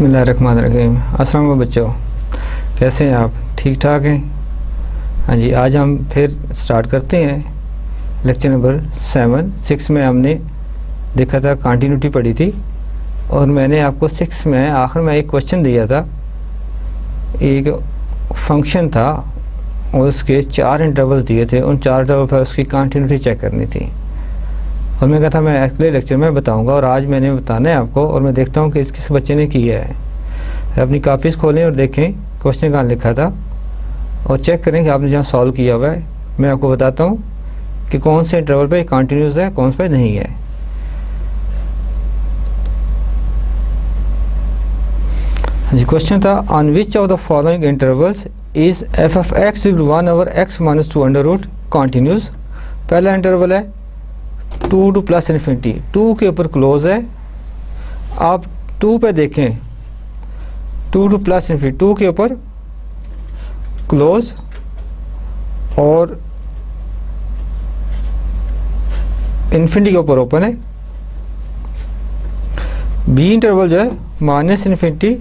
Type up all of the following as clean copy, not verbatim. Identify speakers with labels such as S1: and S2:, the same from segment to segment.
S1: बिस्मिल्लाहिर्रहमानिर्रहीम। अस्सलाम वालेकुम बच्चों, कैसे हैं आप? ठीक ठाक हैं? हाँ जी, आज हम फिर स्टार्ट करते हैं लेक्चर नंबर 6 में हमने देखा था, कंटिन्यूटी पढ़ी थी और मैंने आपको 6 में आखिर में एक क्वेश्चन दिया था। एक फंक्शन था और उसके 4 इंटरवल्स दिए थे, उन 4 इंटरवल पर उसकी कंटिन्यूटी चेक करनी थी और मैं कहा था मैं अगले लेक्चर में बताऊंगा और आज मैंने बताना है आपको। और मैं देखता हूँ कि किस बच्चे ने किया है। अपनी कापीज़ खोलें और देखें क्वेश्चन कहाँ लिखा था और चेक करें कि आपने जहाँ सॉल्व किया हुआ है। मैं आपको बताता हूँ कि कौन से इंटरवल पे कंटिन्यूस है, कौन से पे नहीं है। जी, क्वेश्चन था on which of the following intervals is f of x equal 1 over x minus 2 under root continuous. पहला इंटरवल है 2 टू प्लस इन्फिनिटी, 2 के ऊपर क्लोज है। आप 2 पे देखें, 2 टू प्लस इन्फिनिटी, 2 के ऊपर क्लोज और इन्फिनिटी के ऊपर ओपन है। बी इंटरवल जो है minus infinity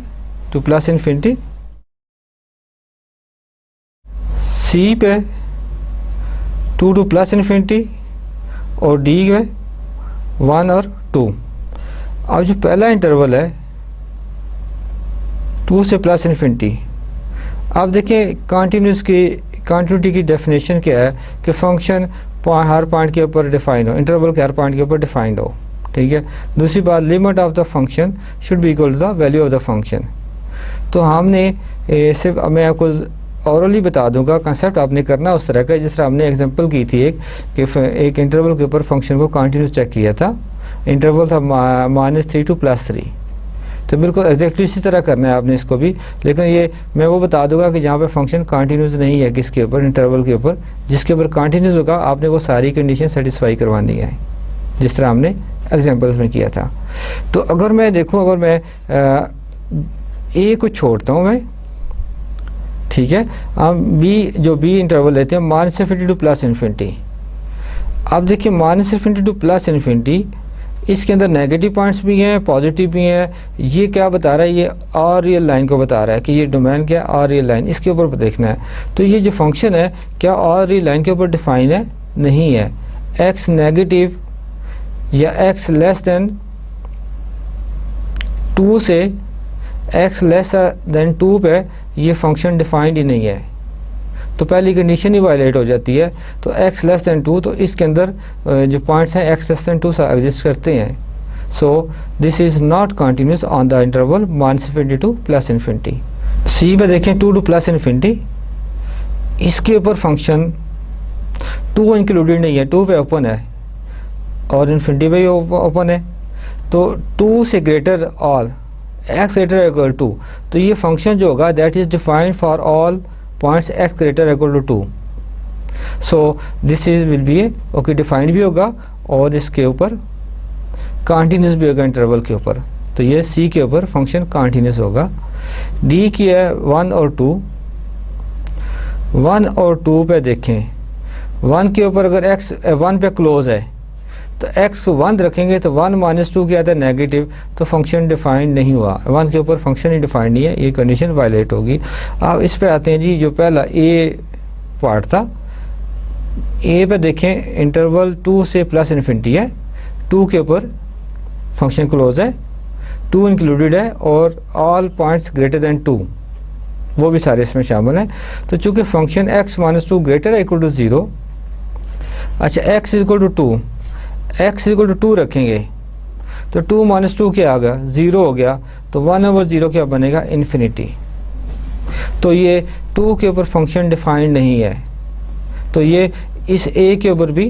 S1: to plus infinity. C पे 2 टू प्लस इन्फिनिटी और डी में 1 और 2। अब जो पहला इंटरवल है 2 से प्लस इन्फिनिटी, आप देखिए कंटिन्यूटी की डेफिनेशन क्या है कि फंक्शन हर पॉइंट के ऊपर डिफाइन हो, इंटरवल के हर पॉइंट के ऊपर डिफाइंड हो। ठीक है। दूसरी बात, limit of the function should be equal to the value of the function. तो हमने सिर्फ, मैं आपको औरली बता दूंगा, कंसेप्ट आपने करना उस तरह का जिस तरह हमने एग्जांपल की थी एक इंटरवल के ऊपर फंक्शन को कंटिन्यूस चेक किया था। इंटरवल था -3 टू +3। तो बिल्कुल एग्जैक्टली इसी तरह करना है आपने इसको भी। लेकिन ये मैं वो बता दूंगा कि जहाँ पे फंक्शन कंटिन्यूस नहीं है, किसके ऊपर, इंटरवल के ऊपर, जिसके ऊपर कंटिन्यूस होगा आपने वो सारी कंडीशन सेटिस्फाई करवानी है जिस तरह हमने एग्जाम्पल्स में किया था। तो अगर मैं देखूँ, अगर मैं ए को छोड़ता हूँ मैं, ठीक है, हम बी इंटरवल लेते हैं minus infinity to plus infinity. अब देखिए minus infinity to plus infinity, इसके अंदर नेगेटिव पॉइंट्स भी हैं, पॉजिटिव भी हैं। ये क्या बता रहा है? ये आर रियल लाइन को बता रहा है कि ये डोमेन क्या है, आर रियल लाइन, इसके ऊपर देखना है। तो ये जो फंक्शन है क्या आर रियल लाइन के ऊपर डिफाइन है? नहीं है। एक्स नेगेटिव या एक्स लेस देन 2 से एक्स लेस देन 2 पे ये फंक्शन डिफाइंड ही नहीं है, तो पहली कंडीशन ही वायलेट हो जाती है। तो x लेस दैन 2, तो इसके अंदर जो पॉइंट्स हैं x लेस दैन 2 से एग्जिस्ट करते हैं। So this is not continuous on the interval minus infinity to plus infinity. C पे देखें 2 टू प्लस इन्फिनिटी, इसके ऊपर फंक्शन 2 इंक्लूडेड नहीं है, 2 पे ओपन है और इन्फिनिटी पे ओपन है। तो 2 से greater all x greater equal to, तो ये फंक्शन जो होगा that is defined for all points x greater equal to 2। So this is will be okay, defined भी होगा और इसके ऊपर कंटिन्यूस भी होगा इंटरवल के ऊपर। तो ये c के ऊपर फंक्शन कंटिन्यूस होगा। d की है 1 और 2। 1 और 2 पे देखें, 1 के ऊपर अगर x 1 पे क्लोज है तो x को 1 रखेंगे तो 1 माइनस 2 क्या आता है? नेगेटिव। तो फंक्शन डिफाइंड नहीं हुआ, 1 के ऊपर फंक्शन ही डिफाइंड नहीं है, ये कंडीशन वायलेट होगी। अब इस पे आते हैं जी, जो पहला ए पार्ट था, ए पे देखें इंटरवल 2 से प्लस इन्फिनिटी है, 2 के ऊपर फंक्शन क्लोज है, 2 इंक्लूडेड है और ऑल पॉइंट्स ग्रेटर देन 2 वो भी सारे इसमें शामिल हैं। तो चूँकि function x minus 2 greater equal to 0, अच्छा x equal to 2, x equal to 2 रखेंगे तो 2 माइनस 2 क्या आ गया? 0 हो गया। तो 1 ओवर 0 क्या बनेगा? इन्फिनिटी। तो ये 2 के ऊपर फंक्शन डिफाइंड नहीं है, तो ये इस a के ऊपर भी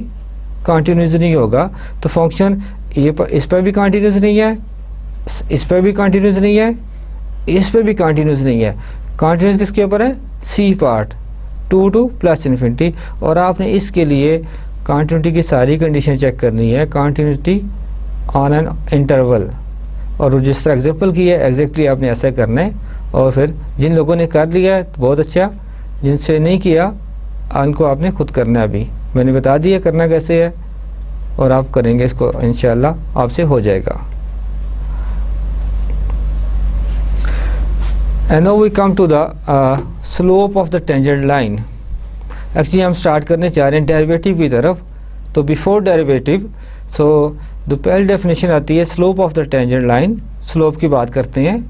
S1: कंटिन्यूस नहीं होगा। तो फंक्शन ये इस पर भी कंटिन्यूस नहीं है, इस पर भी कंटिन्यूस नहीं है, इस पर भी कंटिन्यूस नहीं है। कंटिन्यूस किसके ऊपर है? C part, 2 to plus infinity. और आपने इसके लिए कंटिन्यूटी की सारी कंडीशन चेक करनी है, कंटिन्यूटी ऑन एन इंटरवल। और जिस तरह एग्जांपल की है एग्जैक्टली आपने ऐसा करना है। और फिर जिन लोगों ने कर लिया है तो बहुत अच्छा, जिनसे नहीं किया उनको आपने खुद करना है। अभी मैंने बता दिया करना कैसे है और आप करेंगे इसको, इंशाल्लाह आपसे हो जाएगा। And now we come to the slope of the tangent line. Actually हम स्टार्ट करने चाह रहे हैं डेरिवेटिव की तरफ। तो बिफोर डेरिवेटिव सो द पहली डेफिनेशन आती है slope of the tangent line. Slope की बात करते हैं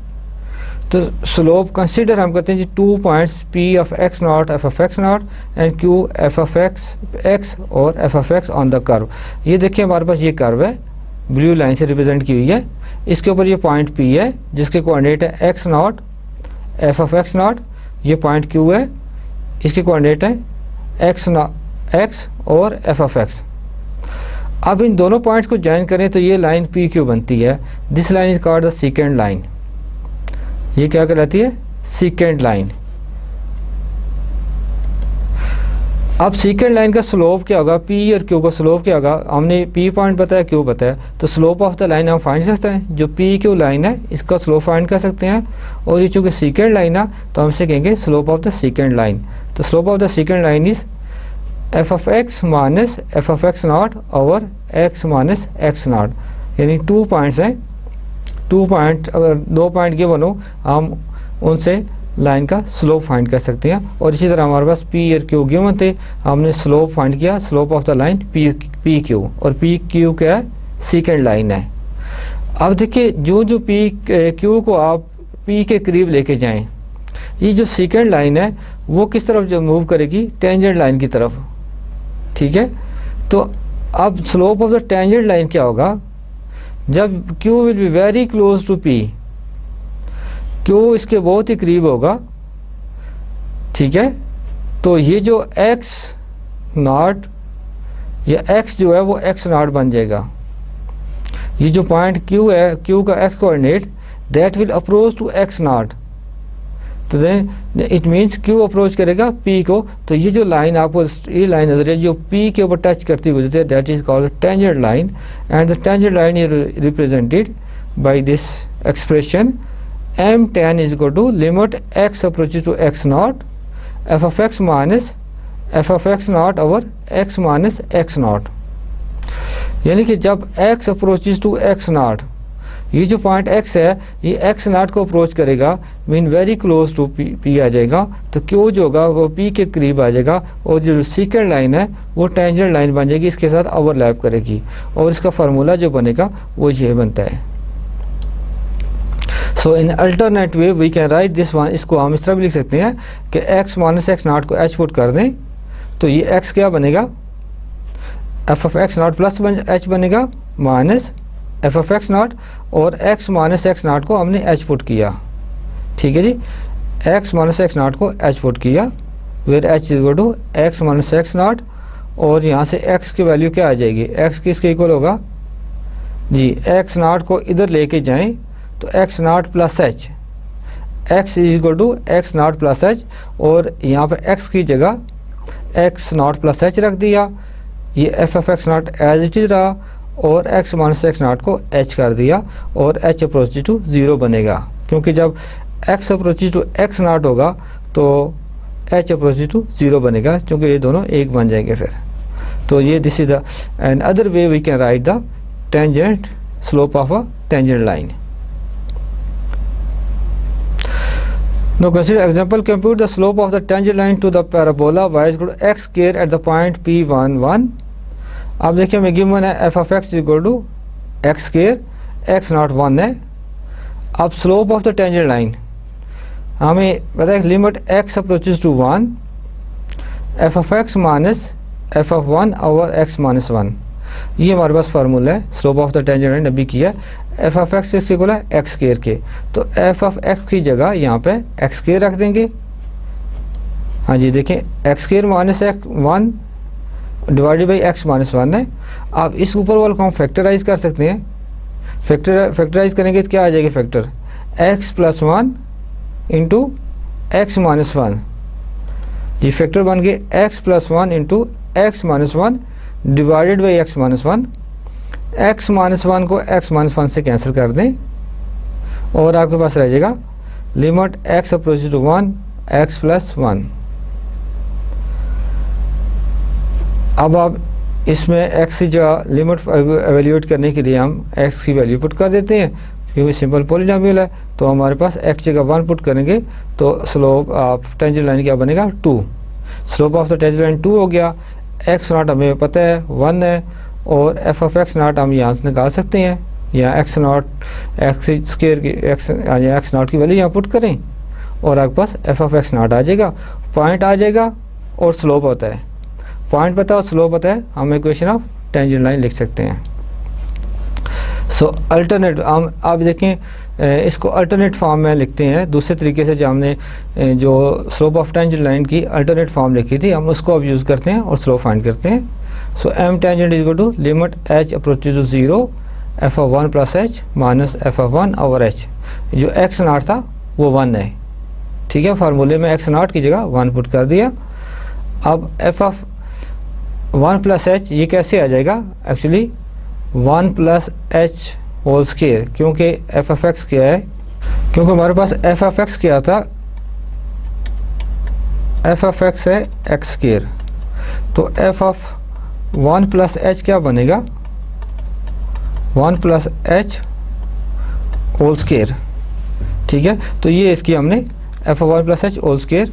S1: तो स्लोप कंसिडर हम करते हैं जी 2 points P of x naught f of x naught and Q f of x और F of x on the curve. ये देखिए हमारे पास ये कर्व है, ब्लू लाइन से रिप्रेजेंट की हुई है। इसके ऊपर ये पॉइंट पी है जिसके कोऑर्डिनेट है x naught f of x not, ये पॉइंट क्यू है, इसके कोऑर्डिनेट है एक्स और एफ ऑफ एक्स। अब इन दोनों पॉइंट्स को ज्वाइन करें तो ये लाइन पी क्यू बनती है। This line is called the सीकेंड line. ये क्या कहलाती है? सीकेंड लाइन। अब सीकेंड लाइन का स्लोप क्या होगा? पी और क्यू का स्लोप क्या होगा? हमने पी पॉइंट बताया, क्यू बताया, तो स्लोप ऑफ द लाइन हम फाइंड सकते हैं। जो पी क्यू लाइन है इसका स्लोप फाइंड कर सकते हैं। और ये चूँकि सीकेंड लाइन है तो हम इसे कहेंगे स्लोप ऑफ द सीकेंड लाइन। तो slope of the सीकेंड line is f of x minus F of x naught over x minus x naught. यानी 2 पॉइंट्स हैं, 2 पॉइंट, अगर 2 पॉइंट गिवन हो हम उनसे लाइन का स्लोप फाइंड कर सकते हैं। और इसी तरह हमारे पास पी और क्यू गिवन थे, हमने स्लोप फाइंड किया, slope of the line P Q. और पी क्यू क्या है? सीकेंड लाइन है। अब देखिए जो पी क्यू को आप पी के करीब लेके जाएं, ये जो सीकेंड लाइन है वो किस तरफ जो मूव करेगी? टेंजेंट लाइन की तरफ। ठीक है, तो अब slope of the tangent line क्या होगा? जब Q will be very close to P, Q इसके बहुत ही करीब होगा। ठीक है, तो ये जो x नॉट या x जो है वो x नॉट बन जाएगा। ये जो पॉइंट Q है, Q का x coordinate that will approach to x not. तो then it means Q approach करेगा P को। तो ये जो लाइन आपको ये लाइन नजर है जो P के ऊपर टच करती हुई गुजरती है, that is called tangent line. And the tangent line is represented by this expression m tan is equal to limit x approaches to x naught f of x minus f of x naught over x minus x naught। यानी कि जब x approaches to x naught, ये जो point x है ये x naught को approach करेगा, mean very close to p आ जाएगा। तो Q जो होगा वो p के करीब आ जाएगा और जो सीकेंड लाइन है वो टेंजेंट लाइन बन जाएगी, इसके साथ ओवरलैप करेगी। और इसका फार्मूला जो बनेगा वो ये बनता है। So in alternate way we can write this one. इसको हम इस तरह भी लिख सकते हैं कि x माइनस एक्स नॉट को h पुट कर दें तो ये x क्या बनेगा? f of x naught plus h बनेगा minus f of x not, और x माइनस एक्स नॉट को हमने h पुट किया। ठीक है जी, x माइनस एक्स नॉट को h पुट किया, where h is equal to x minus x not. और यहाँ से x की वैल्यू क्या आ जाएगी? x किसके इक्वल होगा जी? x नॉट को इधर लेके जाएं तो x not plus h, x is equal to x naught plus h. और यहाँ पे x की जगह x नॉट प्लस एच रख दिया, ये f of x naught as it is रहा, और x माइनस एक्स नॉट को h कर दिया और h अप्रोचेज टू 0 बनेगा, क्योंकि जब x approaches to x naught होगा तो h अप्रोचेज टू 0 बनेगा, क्योंकि ये दोनों एक बन जाएंगे फिर। तो ये this is the another way we can write the tangent slope of a tangent line. Now consider example, compute the slope of the tangent line to the parabola y is equal to x square at the point P1 1। अब देखिए हमें given है f of x is equal to x square, x naught 1 है। अब slope of the tangent line हमें पता है limit x approaches to 1 f of x minus f of 1 over x minus 1। ये हमारे पास फार्मूला है slope of the tangent line अभी किया। एफ ऑफ एक्स इसके इक्वल है एक्स स्क्वायर के, तो एफ ऑफ एक्स की जगह यहाँ पे एक्स स्क्वायर रख देंगे। हाँ जी, देखें x square minus x 1 divided by x minus 1 है। अब इस ऊपर वाले को हम फैक्टराइज कर सकते हैं। फैक्टराइज करेंगे तो क्या आ जाएगा? Factor x plus 1 into x minus 1। ये फैक्टर बन गए x plus 1 into x minus 1 divided by x minus 1। X minus 1 को एक्स माइनस 1 से कैंसिल कर दें और आपके पास रह जाएगा limit x approaches to 1 x plus 1। अब आप इसमें एक्स की जगह लिमिट एवेल्यूएट करने के लिए हम एक्स की वैल्यू पुट कर देते हैं। क्योंकि सिंपल पॉलिनोमियल है। तो हमारे पास x जगह 1 पुट करेंगे तो स्लोप ऑफ टेंजेंट लाइन क्या बनेगा 2। Slope of the tangent line 2 हो गया। x नॉट हमें पता है 1 है और एफ ऑफ एक्स नॉट हम यहाँ से निकाल सकते हैं, या एक्स नॉट एक्स स्क्वायर की एक्स नॉट की वैल्यू यहाँ पुट करें और आपके पास एफ ऑफ एक्स नॉट आ जाएगा, पॉइंट आ जाएगा और स्लोप होता है। पॉइंट पता है और स्लोप पता है, हम इक्वेशन ऑफ टेंजेंट लाइन लिख सकते हैं। सो अल्टरनेट हम आप देखें इसको अल्टरनेट फॉर्म में लिखते हैं दूसरे तरीके से, जो हमने जो स्लोप ऑफ टेंजेंट लाइन की अल्टरनेट फॉर्म लिखी थी हम उसको अब यूज़ करते हैं और स्लोप फाइंड करते हैं। So m tangent is equal to limit h approaches to 0 f of 1 plus h minus F of 1 over h. जो एक्स नॉट था वो 1 है, ठीक है। फार्मूले में एक्स नॉट की जगह 1 पुट कर दिया। अब एफ ऑफ 1 प्लस एच ये कैसे आ जाएगा, actually 1 plus h whole square, क्योंकि एफ ऑफ एक्स क्या है, क्योंकि हमारे पास एफ ऑफ एक्स क्या था, एफ ऑफ एक्स है एक्स स्क्वायर। तो एफ ऑफ 1 प्लस एच क्या बनेगा 1 प्लस एच होल स्क्वायर, ठीक है। तो ये इसकी हमने f of 1 plus h whole square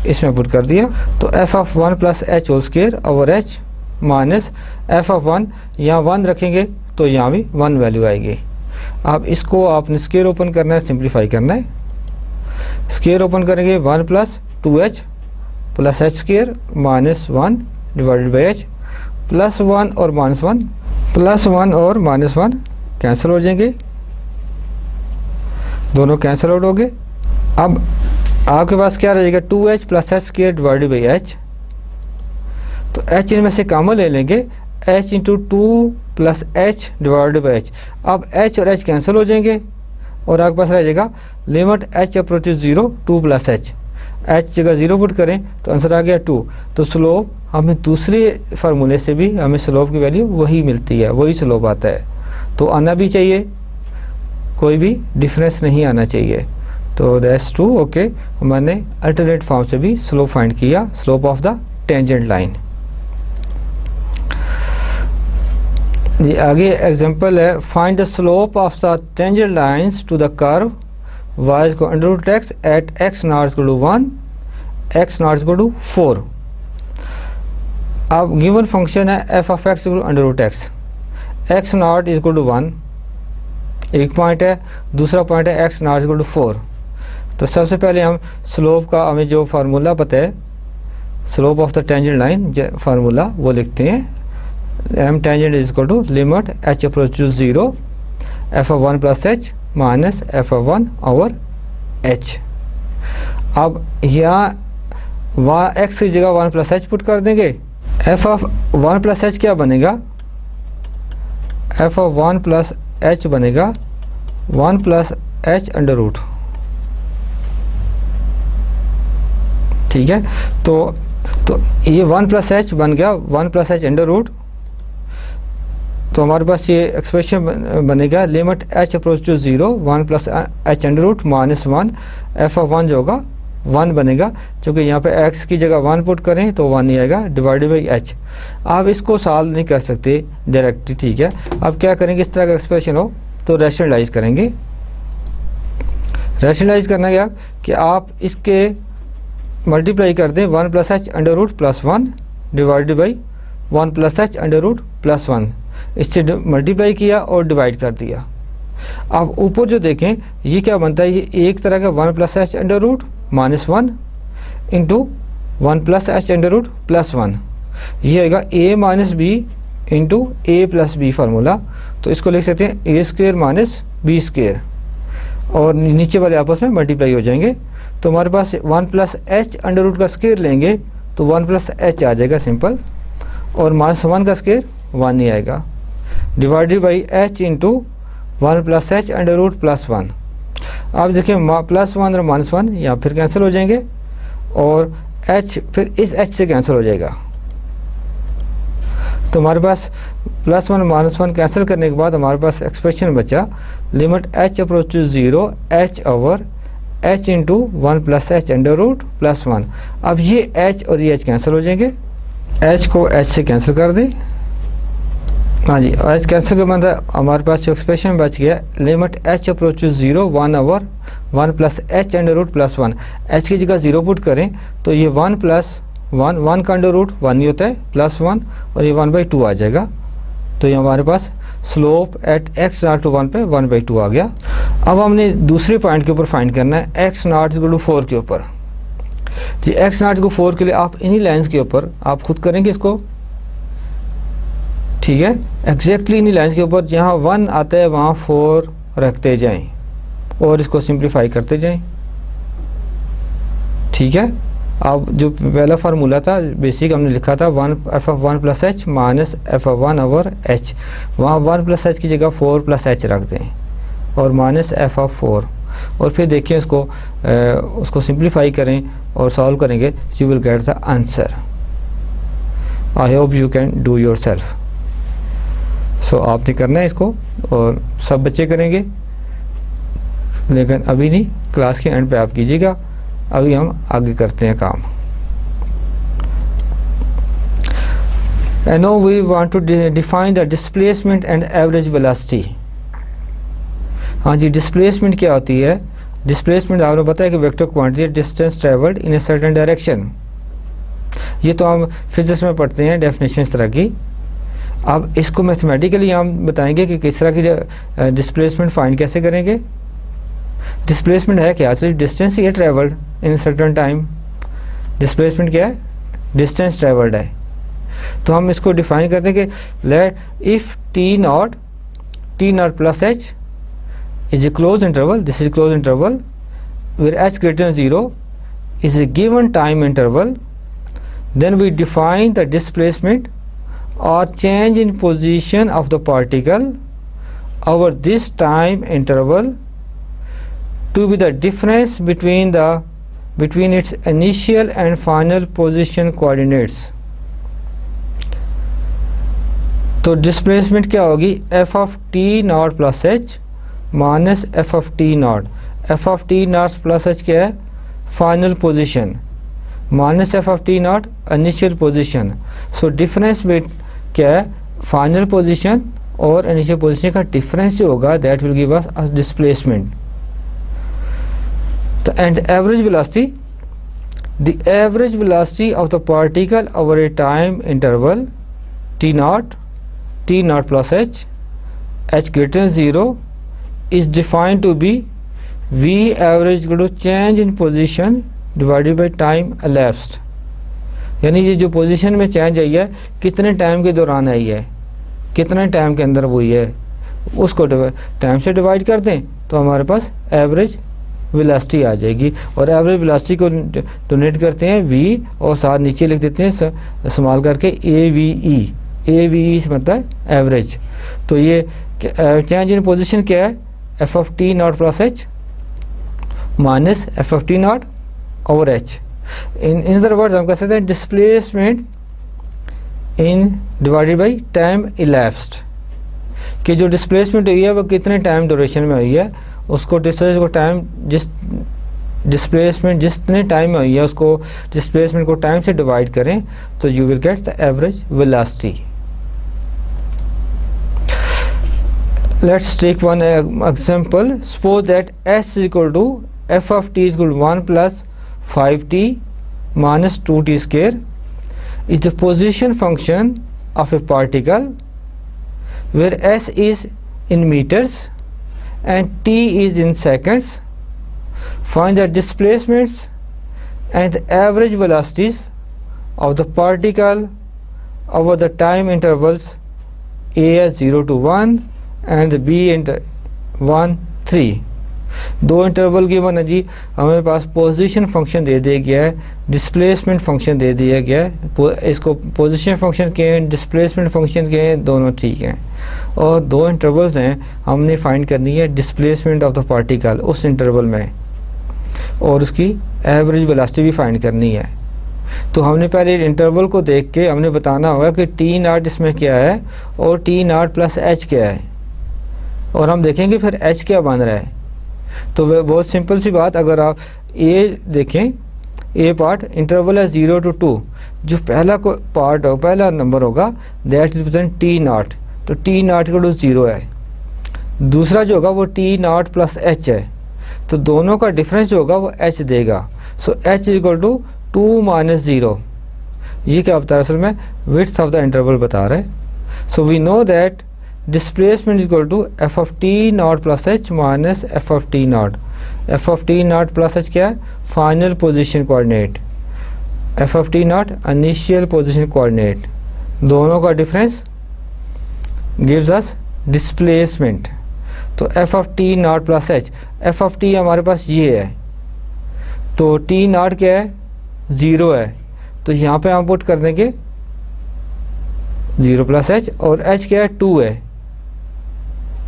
S1: इसमें पुट कर दिया। तो F of 1 plus h whole square over h minus F of 1, यहाँ 1 रखेंगे तो यहाँ भी 1 वैल्यू आएगी। अब इसको आपने स्क्वायर ओपन करना है, सिंप्लीफाई करना है। स्क्वायर ओपन करेंगे 1 plus 2h plus h square minus 1 divided by H, plus 1 और माइनस 1, प्लस 1 और माइनस 1 कैंसिल हो जाएंगे, दोनों कैंसिल आउट हो गए। अब आपके पास क्या रहेगा 2h plus h square divided by H. तो h इनमें से कॉमन ले लेंगे, h into 2 plus H divided by h. अब h और h कैंसिल हो जाएंगे और आपके पास रह जाएगा limit h approaches 0 2 plus H. h जगह 0 पुट करें तो आंसर आ गया 2। तो स्लोप हमें दूसरे फार्मूले से भी हमें स्लोप की वैल्यू वही मिलती है, वही स्लोप आता है। तो आना भी चाहिए, कोई भी डिफरेंस नहीं आना चाहिए। तो दैट्स ट्रू, ओके। मैंने अल्टरनेट फॉर्म से भी स्लोप फाइंड किया, slope of the tangent line. ये आगे एग्जांपल है, find the slope of the tangent lines to the curve y is equal to √x at x naught is equal to 1, x naught is equal to 4। अब given function है f of x equal to √x, x naught is equal to 1 एक point है, दूसरा point है x naught is equal to 4। तो सबसे पहले हम स्लोप का हमें जो फार्मूला पता है, slope of the tangent line formula वो लिखते हैं, m tangent is equal to limit h approach to 0 f of 1 plus h minus F of 1 over h. अब यहाँ एक्स की जगह 1 प्लस एच पुट कर देंगे, एफ ऑफ 1 प्लस एच क्या बनेगा, एफ ऑफ 1 प्लस एच बनेगा 1 प्लस एच अंडर रूट, ठीक है। तो ये 1 प्लस एच बन गया 1 प्लस एच अंडर रूट। तो हमारे पास ये एक्सप्रेशन बनेगा limit h approach to 0 1 plus h under root minus 1 f of 1 जो होगा 1 बनेगा, क्योंकि यहाँ पे x की जगह 1 पुट करें तो 1 ही आएगा डिवाइडेड बाई h। आप इसको सॉल्व नहीं कर सकते डायरेक्टली, ठीक है। अब क्या करेंगे, इस तरह का एक्सप्रेशन हो तो रैशनलाइज करेंगे। रैशनलाइज करना क्या कि आप इसके मल्टीप्लाई कर दें 1 plus h under root plus 1 divided by 1 plus h under root plus 1, इससे मल्टीप्लाई किया और डिवाइड कर दिया। अब ऊपर जो देखें ये क्या बनता है, ये एक तरह का 1 plus h under root minus 1 into 1 plus h under root plus 1, ये आएगा a minus B into A plus B formula. तो इसको लिख सकते हैं A square minus B square, और नीचे वाले आपस में मल्टीप्लाई हो जाएंगे। तो हमारे पास 1 प्लस एच अंडर रूट का स्क्वेयर लेंगे तो 1 प्लस एच आ जाएगा सिंपल, और माइनस 1 का स्क्वेयर 1 ही आएगा divided by h into 1 plus h under root plus 1। अब देखिए प्लस 1 और माइनस 1 यहाँ फिर कैंसिल हो जाएंगे और h फिर इस h से कैंसिल हो जाएगा। तो हमारे पास प्लस 1 माइनस 1 कैंसिल करने के बाद हमारे पास एक्सप्रेशन बचा limit h approach to 0 h over h into 1 plus h under root plus 1। अब ये h और ये h कैंसिल हो जाएंगे, h को h से कैंसिल कर दें, हाँ जी, एच कैंसिल का मतलब हमारे पास जो एक्सप्रेशन बच गया, limit h approaches 0 1 over 1 plus h under root plus 1। H की जगह 0 पुट करें तो ये 1 प्लस 1 का अंडर रूट 1 ही होता है, प्लस 1 और ये 1/2 आ जाएगा। तो ये हमारे पास slope at x not to 1 पे 1/2 आ गया। अब हमने दूसरे पॉइंट के ऊपर फाइंड करना है एक्स नॉट इक्वल टू 4 के ऊपर। जी एक्स नॉट को 4 के लिए आप इन्हीं लाइन्स के ऊपर आप खुद करेंगे इसको, ठीक है, एग्जैक्टली इन्हीं लाइन्स के ऊपर जहाँ 1 आता है वहाँ 4 रखते जाएं और इसको सिंप्लीफाई करते जाएं, ठीक है। अब जो पहला फार्मूला था बेसिक हमने लिखा था 1 f(1 + h minus f(1 over h), वहाँ 1 + h की जगह 4 + h रख दें और माइनस f(4), और फिर देखिए उसको सिंप्लीफाई करें और सॉल्व करेंगे, you will get the answer. I hope you can do yourself. So आपने करना है इसको और सब बच्चे करेंगे, लेकिन अभी नहीं, क्लास के एंड पे आप कीजिएगा। अभी हम आगे करते हैं काम। And now we want to define the displacement and average velocity। हाँ जी, डिस्प्लेसमेंट क्या होती है? डिस्प्लेसमेंट आपने पता है कि vector quantity distance travelled in a certain direction. ये तो हम फिजिक्स में पढ़ते हैं डेफिनेशन इस तरह की। अब इसको मैथमेटिकली हम बताएंगे कि किस तरह की डिस्प्लेसमेंट फाइंड कैसे करेंगे। डिस्प्लेसमेंट है क्या? सिर्फ डिस्टेंस ही है travelled in certain time. Displacement क्या है? डिस्टेंस ट्रेवल्ड है। तो हम इसको डिफाइन करते हैं कि let if t naught plus h is a closed interval, this is a closed interval where h greater than 0 is a given time interval, then we define the displacement or change in position of the particle over this time interval to be the difference between its initial and final position coordinates। तो displacement क्या होगी? f of t naught plus h minus F of t naught. F of t naught plus h क्या है? Final position, minus F of t naught initial position. So difference में क्या है? Final position और initial position का difference जो होगा that will give us displacement. तो and average velocity, the average velocity of the particle over a time interval t naught plus H greater than 0 is defined to be v average equal to change in position divided by time elapsed। यानी ये जो position में change आई है कितने time के दौरान आई है, कितने टाइम के अंदर हुई है, उसको टाइम से डिवाइड कर दें तो हमारे पास एवरेज वेलोसिटी आ जाएगी। और एवरेज वेलोसिटी को डोनेट करते हैं v और साथ नीचे लिख देते हैं स्मॉल करके AVE मतलब एवरेज। तो ये चेंज इन पोजीशन क्या है? F of t naught plus h minus F of t not over H. In other words हम कह सकते हैं displacement in divided by time elapsed, कि जो डिस्प्लेसमेंट हुई है वो कितने टाइम ड्यूरेशन में हुई है, उसको डिस्प्लेसमेंट जितने टाइम में हुई है उसको डिस्प्लेसमेंट को टाइम से डिवाइड करें तो you will get the average velocity. Let's take one example. Suppose that s is equal to f of t is equal to 1 plus 5t minus 2t square is the position function of a particle where s is in meters and t is in seconds. Find the displacements and the average velocities of the particle over the time intervals a as 0 to 1 and B inter 1 3। दो interval given है जी, हमें पास position function दे दिया गया है, displacement function दे दिया गया है। इसको पोजीशन फंक्शन के हैं, डिस्प्लेसमेंट फंक्शन के हैं, दोनों ठीक हैं। और दो इंटरवल्स हैं, हमने फाइंड करनी है डिस्प्लेसमेंट ऑफ द पार्टिकल उस इंटरवल में और उसकी एवरेज वेलोसिटी भी फाइंड करनी है। तो हमने पहले इंटरवल को देख के हमने बताना होगा कि टी नॉट इसमें क्या है और टी नॉट प्लस एच क्या है, और हम देखेंगे फिर h क्या बन रहा है। तो वह बहुत सिंपल सी बात, अगर आप ए देखें, ए पार्ट इंटरवल है 0 to 2, जो पहला पार्ट हो, पहला नंबर होगा दैट रिप्रेजेंट टी नॉट। तो टी नॉट इक्वल टू 0 है। दूसरा जो होगा वो टी नॉट प्लस एच है, तो दोनों का डिफरेंस जो होगा वो एच देगा। So h equal to 2 minus 0। ये क्या बता रहा है असल में, विड्थ ऑफ द इंटरवल बता रहा है। So we know that displacement equal to f of t naught plus h minus F of t naught. F of t naught plus h क्या है, final position coordinate, f of t naught initial position coordinate, दोनों का difference gives us displacement. तो F of t naught plus h, f of t हमारे पास ये है, तो टी नॉट क्या है 0 है, तो यहाँ पे हम पुट कर देंगे 0 प्लस एच, और एच क्या है 2 है,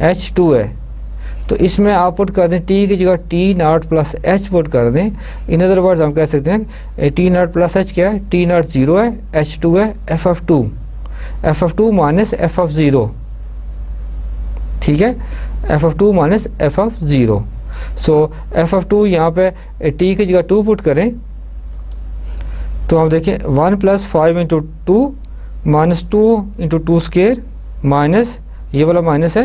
S1: एच 2 है, तो इसमें आप पुट कर दें टी की जगह T naught plus H put कर दें। इन अदर वर्ड्स हम कह सकते हैं टी नॉट प्लस एच क्या है, टी नॉट 0 है, एच 2 है, F of 2 minus F of 0, ठीक है, F of 2 minus F of 0। So F of 2 यहाँ पे टी की जगह 2 पुट करें तो हम देखें 1 plus 5 into 2 minus 2 into 2 square minus ये वाला माइनस है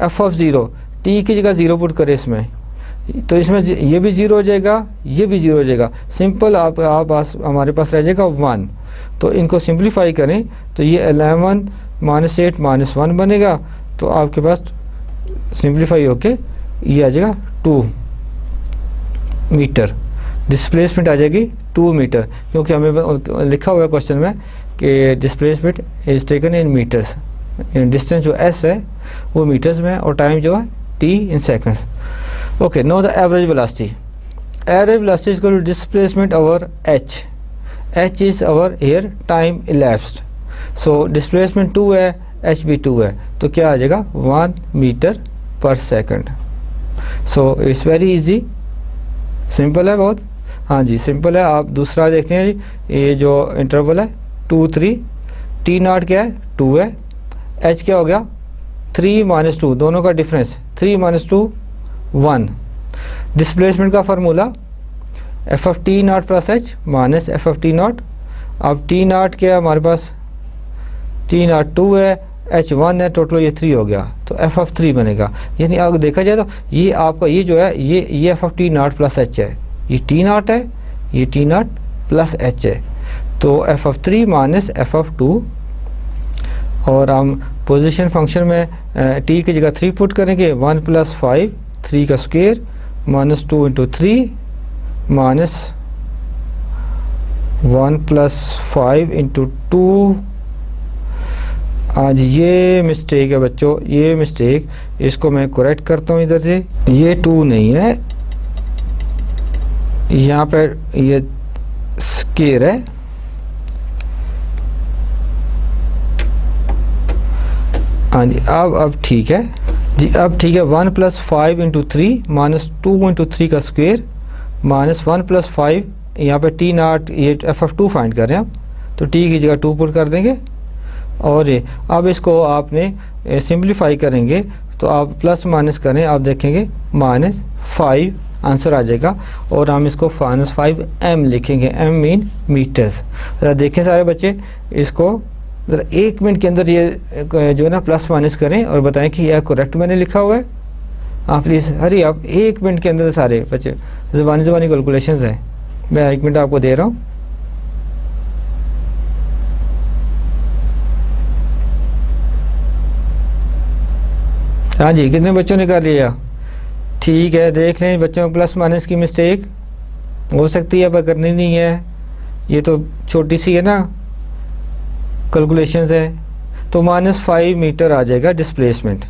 S1: एफ ऑफ 0, टी की जगह 0 पुट करें इसमें, तो इसमें ये भी 0 हो जाएगा, ये भी 0 हो जाएगा, सिंपल आप हमारे पास रह जाएगा 1। तो इनको सिंप्लीफाई करें तो ये 11 माइनस 8 माइनस 1 बनेगा, तो आपके पास सिंप्लीफाई होके ये आ जाएगा 2 मीटर, डिस्प्लेसमेंट आ जाएगी 2 मीटर, क्योंकि हमें लिखा हुआ है क्वेश्चन में कि displacement is taken in meters, distance जो एस है वो मीटर्स में और टाइम जो है T in seconds. Okay, know the average velocity, average velocity is equal to displacement over h, h is our here time elapsed, so displacement 2 है, H भी 2 है, तो क्या आ जाएगा 1 मीटर पर second. So it's very easy, simple है बहुत, हाँ जी सिंपल है। आप दूसरा देखते हैं जी, ये जो इंटरवल है 2 3, टी नॉट क्या है 2 है, एच क्या हो गया 3 माइनस 2, दोनों का डिफरेंस 3 माइनस 2 1। डिस्प्लेसमेंट का formula F of t naught plus h minus F of t not. अब टी नॉट क्या है हमारे पास, टी नॉट 2 है, एच 1 है, टोटल ये 3 हो गया, तो एफ ऑफ 3 बनेगा। यानी अगर देखा जाए तो ये आपका ये जो है ये f of t naught plus H है, ये टी नॉट है, ये टी नॉट प्लस एच है, तो F of 3 minus F of 2। और हम पोजीशन फंक्शन में टी की जगह 3 पुट करेंगे, 1 प्लस 5 3 का square minus 2 into 3 minus 1 plus 5 into 2। आज ये मिस्टेक है बच्चों, ये मिस्टेक, इसको मैं करेक्ट करता हूँ इधर से, ये 2 नहीं है, यहाँ पर ये स्क्वायर है, हाँ जी अब ठीक है जी, अब ठीक है। 1 प्लस 5 इंटू 3 माइनस 2 इंटू 3 का स्क्वायर माइनस 1 प्लस 5, यहाँ पे टी नॉट ये एफ ऑफ 2 फाइंड कर रहे हैं आप, तो टी की जगह 2 पुट कर देंगे, और ये अब इसको आपने सिंप्लीफाई करेंगे तो आप प्लस माइनस करें, आप देखेंगे -5 आंसर आ जाएगा, और हम इसको -5 m लिखेंगे, m मीन मीटर्स। ज़रा देखें सारे बच्चे, इसको ज़रा 1 मिनट के अंदर ये जो है ना प्लस माइनस करें और बताएं कि यह करेक्ट मैंने लिखा हुआ है। आप प्लीज़ हरी आप 1 मिनट के अंदर सारे बच्चे, ज़बानी कैलकुलेशंस हैं, मैं 1 मिनट आपको दे रहा हूँ। हाँ जी, कितने बच्चों ने कर लिया? ठीक है, देख लें बच्चों, प्लस माइनस की मिस्टेक हो सकती है पर करनी नहीं है, ये तो छोटी सी है ना कैलकुलेशंस है, तो -5 मीटर आ जाएगा displacement.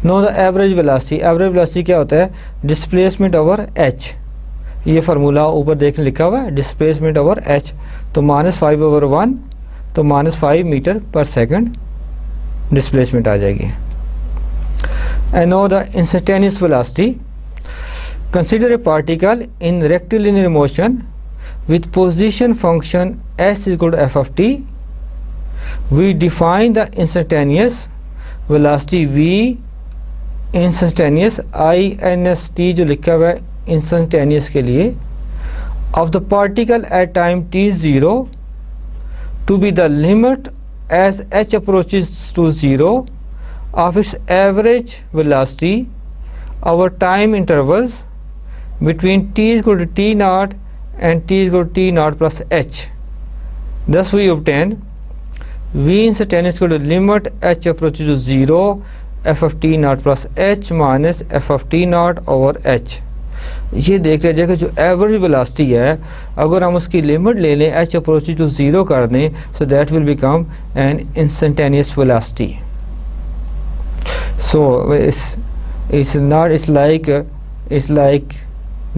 S1: No the average velocity, average velocity क्या होता है, डिस्प्लेसमेंट ओवर एच, ये फार्मूला ऊपर देखने लिखा हुआ है, डिस्प्लेसमेंट ओवर एच, तो -5 ओवर 1, तो -5 मीटर पर सेकंड डिस्प्लेसमेंट आ जाएगी। And now the instantaneous velocity. Consider a particle in rectilinear motion with position function s is equal to f of t. We define the instantaneous velocity v, instantaneous inst जो लिखा हुआ है instantaneous के लिए, of the particle at time t0 to be the limit as h approaches to 0 of its average velocity over time intervals between t is equal to t naught and t is equal to t naught plus h. Thus we obtain v instantaneous is equal to limit h approaches to 0 f of t naught plus h minus f of t naught over h. ये देख लीजिए कि जो average velocity है अगर हम उसकी limit ले लें h अप्रोचेज टू 0 कर दें so that will become an instantaneous velocity. So it's like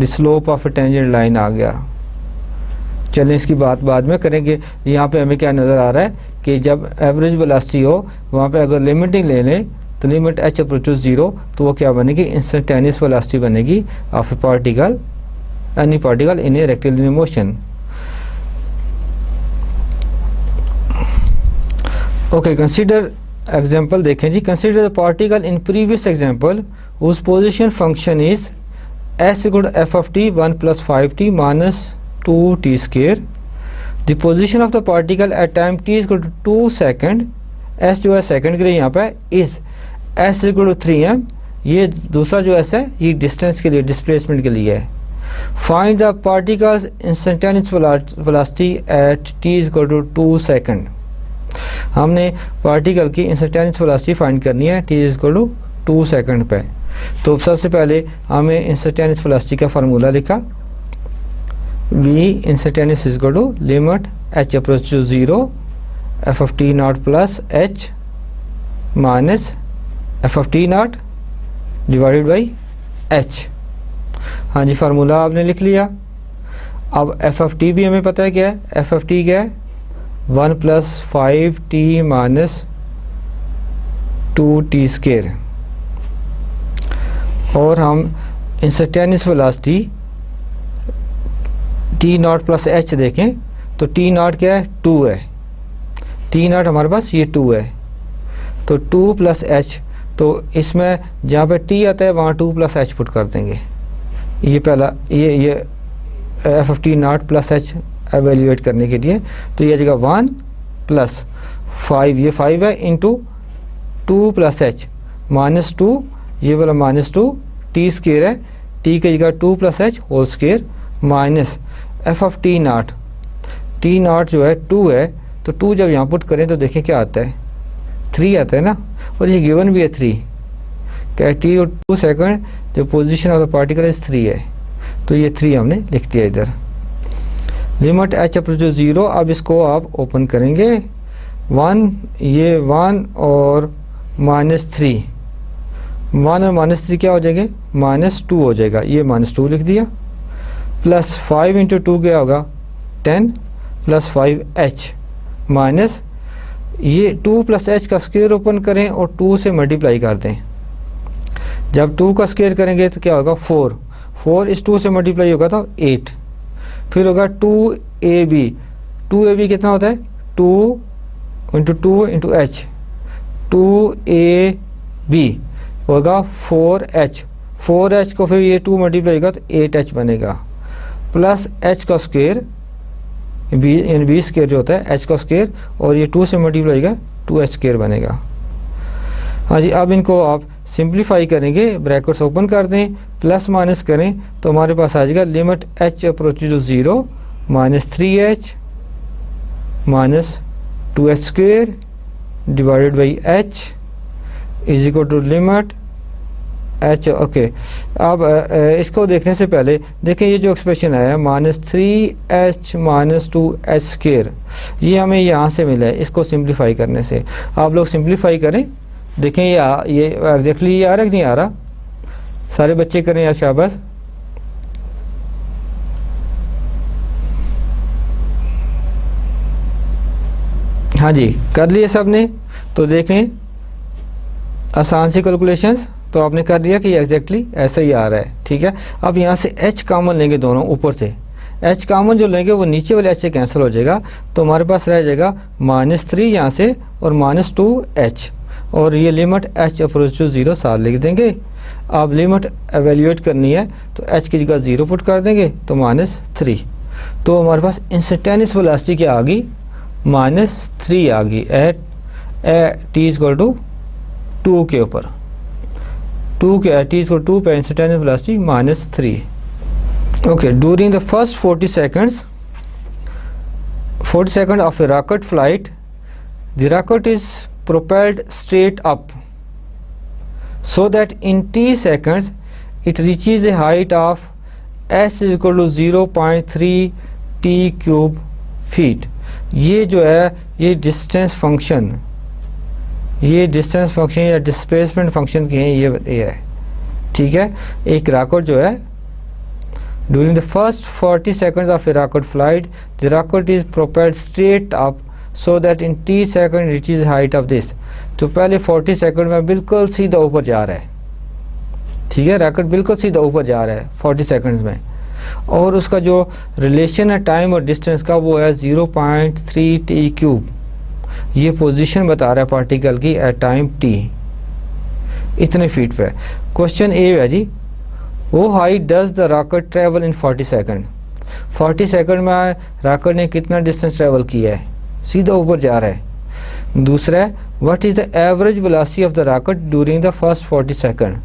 S1: the slope of a tangent line आ गया. चलें इसकी बात बाद में करेंगे. यहाँ पे हमें क्या नज़र आ रहा है कि जब एवरेज वेलोसिटी हो वहाँ पे अगर लिमिटिंग ले लें तो लिमिट h अप्रोचेस 0 तो वो क्या बनेगी इंस्टेंटेनियस वेलोसिटी बनेगी of a particle any particle in a rectilinear motion. Okay consider example देखें जी. Consider the particle in previous example whose position function is s equal to f of t 1 plus 5t minus 2t square. The position of the particle at time t is equal to 2 second. s जो है second के लिए यहाँ पे is s equal to 3m. ये दूसरा जो s है ये डिस्टेंस के लिए डिस्प्लेसमेंट के लिए है. Find the particle's instantaneous velocity at t is equal to 2 second. हमने पार्टिकल की इंस्टेंटेनियस वेलोसिटी फाइंड करनी है t is equal to 2 second पे. तो सबसे पहले हमें इंस्टेंटेनियस वेलोसिटी का फार्मूला लिखा v instantaneous is equal to limit h approach to 0 f of t naught plus h minus f of t naught divided by h. हाँ जी formula आपने लिख लिया. अब f of t भी हमें पता है क्या है. f of t क्या है 1 plus 5t minus 2t square. और हम instantaneous velocity t naught plus h देखें तो t नॉट क्या है 2 है. t नॉट हमारे पास ये 2 है तो 2 प्लस h. तो इसमें जहाँ पे t आता है वहाँ 2 प्लस h पुट कर देंगे. ये पहला ये f of t naught plus h evaluate करने के लिए. तो ये जगह 1 प्लस 5 ये 5 है इंटू 2 प्लस h माइनस 2 ये वाला माइनस 2 t स्क्वायर है. t की जगह 2 plus h whole square minus f of t naught. t naught जो है 2 है तो 2 जब यहाँ पुट करें तो देखें क्या आता है 3 आता है ना. और ये गिवन भी है 3 क्या t और 2 सेकंड जो position of the particle is 3 है. तो ये 3 हमने लिख दिया इधर. Limit h approach to 0. अब इसको आप ओपन करेंगे 1 ये 1 और माइनस 3 1 और माइनस 3 क्या हो जाएंगे माइनस 2 हो जाएगा. ये माइनस 2 लिख दिया प्लस 5 इंटू 2 क्या होगा 10 प्लस 5h माइनस ये 2 प्लस h का स्क्वायर ओपन करें और 2 से मल्टीप्लाई कर दें. जब 2 का स्क्वायर करेंगे तो क्या होगा 4 इस 2 से मल्टीप्लाई होगा तो 8. फिर होगा 2ab कितना होता है 2 इंटू h 2ab होगा 4h को फिर ये 2 मल्टीप्लाई होगा तो 8h बनेगा प्लस h का स्क्वायर b स्क्वायर जो होता है h का स्क्वायर और ये 2 से मल्टीप्लाई होगा 2h स्क्वायर बनेगा. हाँ जी अब इनको आप सिंप्लीफाई करेंगे ब्रैकेट्स ओपन कर दें प्लस माइनस करें तो हमारे पास आ जाएगा limit h approach to 0 minus 3h minus 2h square divided by h is equal to limit h. Okay अब इसको देखने से पहले देखें ये जो एक्सप्रेशन आया minus 3h minus 2h square ये हमें यहाँ से मिला है. इसको सिंप्लीफाई करने से आप लोग सिंप्लीफाई करें देखें ये एग्जैक्टली ये आ रहा है कि नहीं आ रहा. सारे बच्चे करें यार शाबाश. हाँ जी कर लिए सब ने. तो देखें आसान सी कैलकुलेशंस तो आपने कर दिया कि एग्जैक्टली ऐसा ही आ रहा है. ठीक है अब यहाँ से h कॉमन लेंगे दोनों ऊपर से. h कॉमन जो लेंगे वो नीचे वाले h से कैंसिल हो जाएगा तो हमारे पास रह जाएगा माइनस 3 यहाँ से और माइनस 2h और ये लिमिट h अप्रोच टू 0 साथ लिख देंगे. अब लिमिट एवेल्यूएट करनी है तो h की जगह 0 पुट कर देंगे तो माइनस 3. तो हमारे पास इंस्टेंटेनियस वेलोसिटी क्या आ गई माइनस 3 आ गई एट t इक्वल टू 2 के ऊपर, 2 के t इज 2 पे instantaneous velocity -3. Okay, during the first 40 seconds of a rocket flight, the rocket is propelled straight up, so that in t seconds it reaches a height of s is equal to 0.3 t cube feet. ये जो है ये distance function या displacement function के हैं, ये है, ठीक है. एक रॉकेट जो है during the first 40 seconds of a rocket flight, the rocket is propelled straight up so that in t second it reaches height of this. तो पहले 40 सेकंड में बिल्कुल सीधा ऊपर जा रहा है, ठीक है, रॉकेट बिल्कुल सीधा ऊपर जा रहा है 40 सेकंड्स में, और उसका जो रिलेशन है टाइम और डिस्टेंस का वो है 0.3 t क्यूब. ये पोजीशन बता रहा है पार्टिकल की एट टाइम t, इतने फीट पे. क्वेश्चन ए है जी, वो high does the rocket travel in 40 second. 40 second में रॉकेट ने कितना डिस्टेंस ट्रेवल किया है, सीधा ऊपर जा रहा है. दूसरा है what is the average velocity of the rocket during the first 40 second.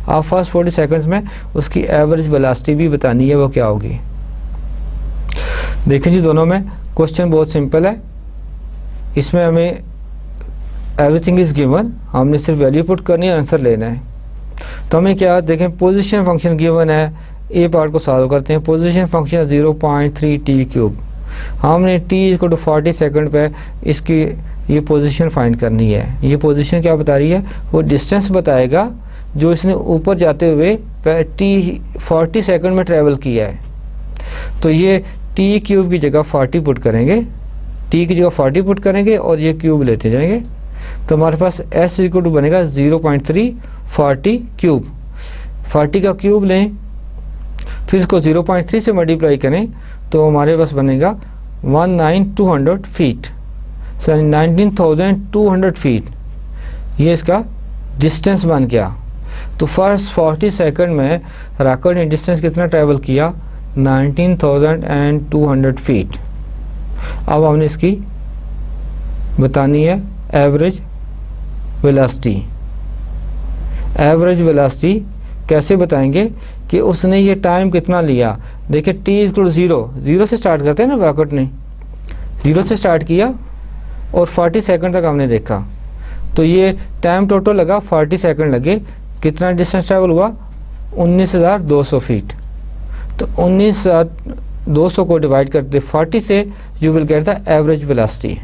S1: आप फर्स्ट 40 सेकंड्स में उसकी एवरेज वेलोसिटी भी बतानी है, वो क्या होगी. देखें जी, दोनों में क्वेश्चन बहुत सिंपल है. इसमें हमें एवरीथिंग इज गिवन, हमने सिर्फ वैल्यू पुट करनी है, आंसर लेना है. तो हमें क्या देखें, पोजीशन फंक्शन गिवन है, ए पार्ट को सॉल्व करते हैं. Position function 0.3 t cube. हमने t इक्वल टू 40 सेकंड पे इसकी ये पोजीशन फाइंड करनी है. ये पोजीशन क्या बता रही है, वो डिस्टेंस बताएगा जो इसने ऊपर जाते हुए t 40 सेकंड में ट्रेवल किया है. तो ये t क्यूब की जगह 40 पुट करेंगे, t की जगह 40 पुट करेंगे और ये क्यूब लेते जाएंगे. तो हमारे पास s इक्वल टू बनेगा 0.3 40 क्यूब. 40 का क्यूब लें, फिर इसको 0.3 से मल्टीप्लाई करें तो हमारे पास बनेगा 19200 फीट, 19,200 फीट. ये इसका डिस्टेंस बन गया. तो फर्स्ट 40 सेकंड में रॉकेट ने डिस्टेंस कितना ट्रैवल किया, 19,200 फीट. अब हमने इसकी बतानी है एवरेज वेलोसिटी. एवरेज वेलोसिटी कैसे बताएंगे कि उसने ये टाइम कितना लिया. देखिए t इक्वल 0 से स्टार्ट करते हैं ना, रॉकेट ने 0 से स्टार्ट किया और 40 सेकंड तक हमने देखा. तो ये टाइम टोटल लगा 40 सेकंड लगे. कितना डिस्टेंस ट्रैवल हुआ, 19,200 फीट. तो 19,200 को डिवाइड करते 40 से, you will get the average velocity.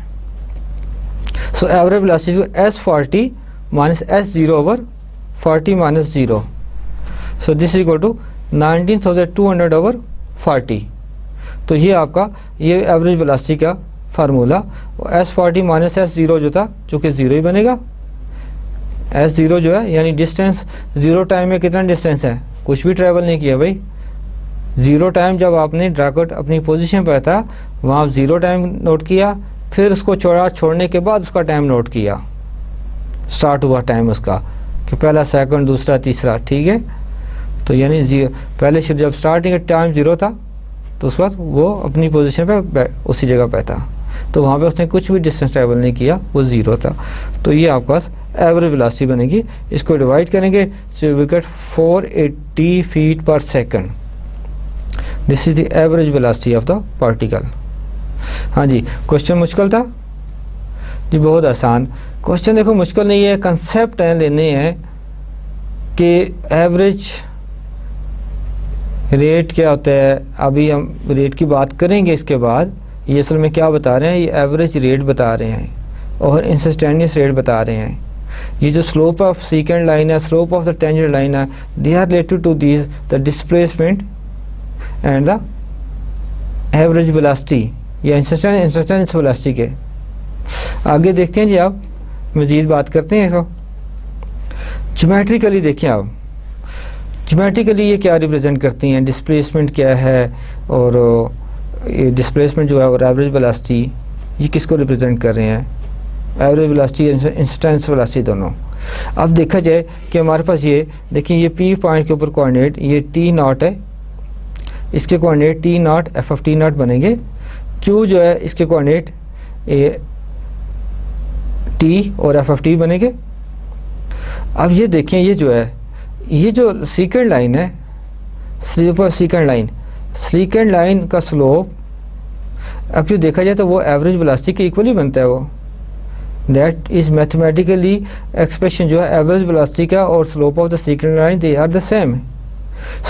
S1: So average velocity S40 minus S0 over 40 minus 0. So this is equal to 19,200 over 40. तो ये आपका ये एवरेज वेलोसिटी का फार्मूला. S40 माइनस S0 जो था, चूँकि 0 ही बनेगा. S0 जो है यानी डिस्टेंस 0 टाइम में कितना डिस्टेंस है, कुछ भी ट्रैवल नहीं किया भाई. 0 टाइम जब आपने रॉकेट अपनी पोजीशन पर था वहाँ 0 टाइम नोट किया, फिर उसको छोड़ने के बाद उसका टाइम नोट किया, स्टार्ट हुआ टाइम उसका कि पहला सेकंड दूसरा तीसरा, ठीक है. तो यानी पहले जब स्टार्टिंग टाइम 0 था तो उस वक्त वो अपनी पोजीशन पे उसी जगह पे था, तो वहाँ पे उसने कुछ भी डिस्टेंस ट्रैवल नहीं किया, वो 0 था. तो ये आपके पास एवरेज वेलोसिटी बनेगी. इसको डिवाइड करेंगे सो वी गेट 480 फीट पर second. This is the average velocity of the particle. हाँ जी, क्वेश्चन मुश्किल था जी, बहुत आसान क्वेश्चन. देखो मुश्किल नहीं है, कंसेप्ट है लेने हैं कि एवरेज रेट क्या होता है. अभी हम रेट की बात करेंगे इसके बाद. ये असल में क्या बता रहे हैं, ये एवरेज रेट बता रहे हैं और इंस्टेंटेनियस रेट बता रहे हैं. ये जो स्लोप ऑफ सेकेंड लाइन है, slope of the tangent line है, they are related to these the displacement and the average velocity या इंस्टेंटेनियस वेलोसिटी के. आगे देखते हैं जी, आप मज़ीद बात करते हैं इसको. ज्योमेट्रिकली देखिए आप, ज्योमेट्रिकली ये क्या रिप्रेजेंट करती हैं, डिस्प्लेसमेंट क्या है और ये डिस्प्लेसमेंट जो है और एवरेज वेलोसिटी ये किसको रिप्रेजेंट कर रहे हैं, एवरेज वेलोसिटी इंस्टेंटेनियस वेलोसिटी दोनों. अब देखा जाए कि हमारे पास ये देखिए, ये P पॉइंट के ऊपर कोऑर्डिनेट ये T0 है, इसके कोऑर्डिनेट T0 F(T0) बनेंगे. Q जो है इसके कोऑर्डिनेट T और F(T) बनेंगे. अब ये देखें, ये जो है, ये जो सीकेंड लाइन है, सीकेंड लाइन का स्लोप एक्चुअली देखा जाए तो वो एवरेज वेलोसिटी के इक्वली बनता है। वो दैट इज मैथमेटिकली एक्सप्रेशन जो है एवरेज वेलोसिटी का और slope of the सीकेंड line they are the same.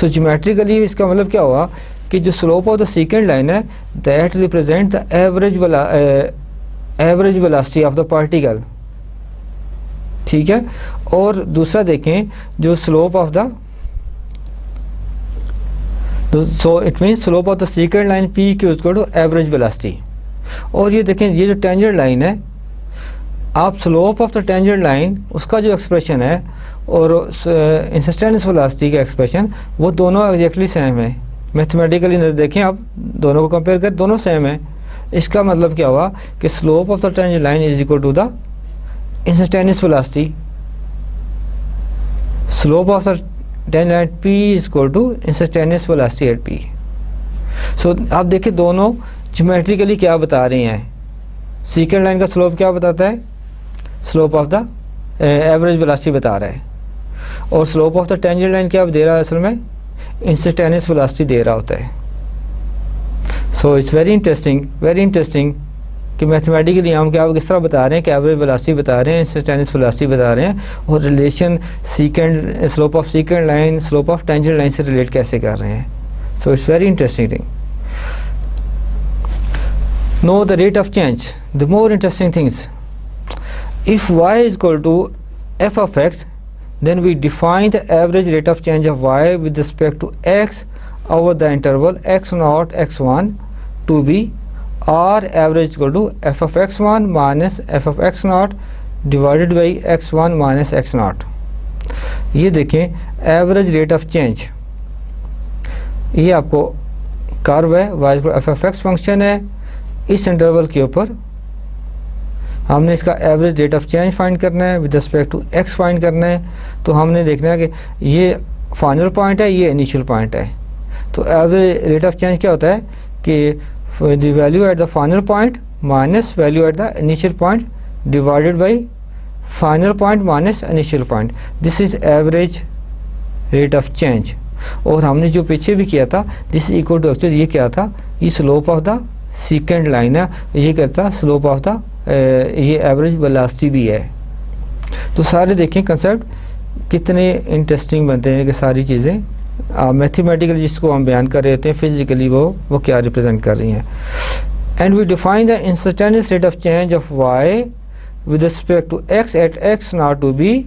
S1: So geometrically इसका मतलब क्या हुआ कि जो स्लोप ऑफ द सीकेंड लाइन है that represent the average velocity of the particle, ठीक है। और दूसरा देखें जो slope of the, so it mean slope of the सीकेंड line P की इक्वल टू एवरेज वेलोसिटी। और ये देखें ये जो टेंजेंट लाइन है, आप slope of the tangent line उसका जो एक्सप्रेशन है और इंस्टेंटेनियस वेलोसिटी का एक्सप्रेशन वो दोनों एग्जैक्टली सेम है। मैथमेटिकली देखें आप दोनों को कंपेयर करें, दोनों सेम है। इसका मतलब क्या हुआ कि slope of the tangent line is equal to the instantaneous velocity, slope of the tangent line p is equal to instantaneous velocity at p। So आप देखिए दोनों ज्योमेट्रिकली क्या बता रहे हैं। सीकेंड लाइन का स्लोप क्या बताता है, slope of the average velocity बता रहा है, और slope of the tangent line क्या दे रहा है, असल में इंस्टेंटेनियस वेलोसिटी दे रहा होता है। सो इट्स वेरी इंटरेस्टिंग कि मैथमेटिकली हम क्या किस तरह बता रहे हैं कि एवरेज वेलोसिटी बता रहे हैं, इंस्टेंटेनियस वेलोसिटी बता रहे हैं, और relation सीकेंड slope of सीकेंड line slope of tangent line से रिलेट कैसे कर रहे हैं। So it's very interesting thing. Know the rate of change. The more interesting things, if y is equal to f of x, then we define the average rate of change of y with respect to x over the interval x naught x1 to be r average equal to f of x1 minus f of x naught divided by x1 minus x naught। ये देखें average rate of change, ये आपको curve है, y equal f of x function है, इस interval के ऊपर हमने इसका average rate of change find करना है, with respect to x find करना है। तो हमने देखना है कि ये फाइनल पॉइंट है, ये इनिशियल पॉइंट है। तो एवरेज रेट ऑफ चेंज क्या होता है कि the value at the final point minus value at the initial point divided by final point minus initial point, this is average rate of change. और हमने जो पीछे भी किया था this is equal to actually ये क्या था, ये स्लोप ऑफ द सीकेंड लाइन है, ये कहता है स्लोप ऑफ द ये एवरेज वेलोसिटी भी है। तो सारे देखें कंसेप्ट कितने इंटरेस्टिंग बनते हैं कि सारी चीज़ें मैथमेटिकली जिसको हम बयान कर रहे होते हैं फिजिकली वो क्या रिप्रेजेंट कर रही हैं। And we define the instantaneous rate of change of y with respect to x at x not to be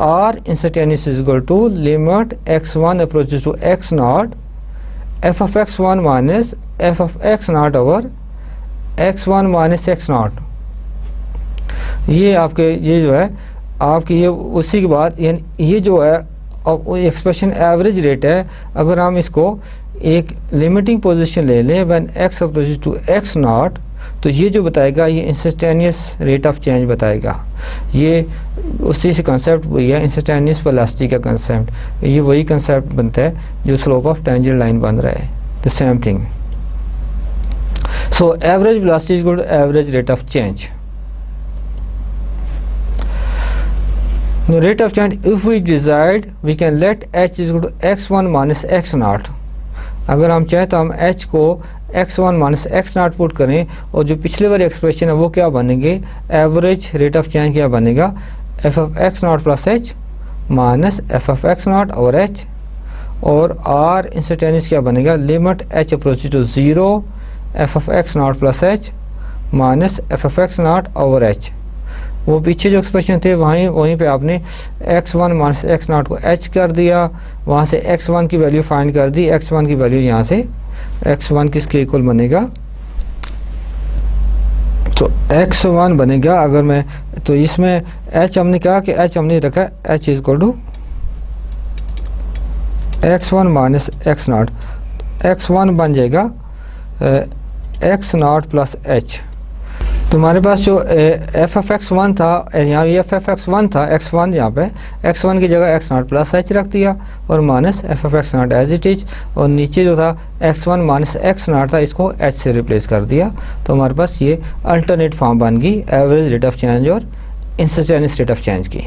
S1: r instantaneous is equal to limit x1 approaches to x not f of x1 minus f of x naught over x1 minus x naught। ये आपके ये जो है आपकी ये उसी के बाद यानी ये जो है एक्सप्रेशन एवरेज रेट है, अगर हम इसको एक लिमिटिंग पोजीशन ले लें when x approaches to x not, तो ये जो बताएगा ये इंस्टेंटेनियस रेट ऑफ चेंज बताएगा। ये उसी से कंसेप्ट वही है, इंस्टेंटेनियस वेलोसिटी का कंसेप्ट, ये वही कंसेप्ट बनता है जो स्लोप ऑफ टेंजेंट लाइन बन रहा है, the same thing. So average velocity is equal to average rate of change. Now rate of change if we decide we can let h is equal to x1 minus x not. अगर हम चाहें तो हम h को x1 minus x not put करें, और जो पिछले वाली एक्सप्रेशन है वो क्या बनेंगे, एवरेज रेट ऑफ चेंज क्या बनेगा, f of x not plus h minus f of x not और h, और r इंस्टेंटेनियस क्या बनेगा, limit h approach to 0 f of x not plus h minus f of x not over h। वो पीछे जो expression थे वहीं पे आपने x1 माइनस x नॉट को h कर दिया, वहाँ से x1 की वैल्यू फाइंड कर दी, x1 की वैल्यू यहाँ से x1 किसके इक्वल बनेगा, तो x1 बनेगा। अगर मैं तो इसमें h हमने कहा कि h हमने रखा h is equal to x1 minus x not, x1 बन जाएगा x नॉट प्लस h। तो हमारे पास जो f ऑफ x1 था, यहाँ ये f ऑफ x1 था, x1 यहाँ पे x1 की जगह x नॉट प्लस h रख दिया और minus f of x not as it is, और नीचे जो था x1 माइनस x नॉट था इसको h से रिप्लेस कर दिया। तो हमारे पास ये अल्टरनेट फॉर्म बन गई एवरेज रेट ऑफ चेंज और इंस्टेंटेनियस रेट ऑफ चेंज की।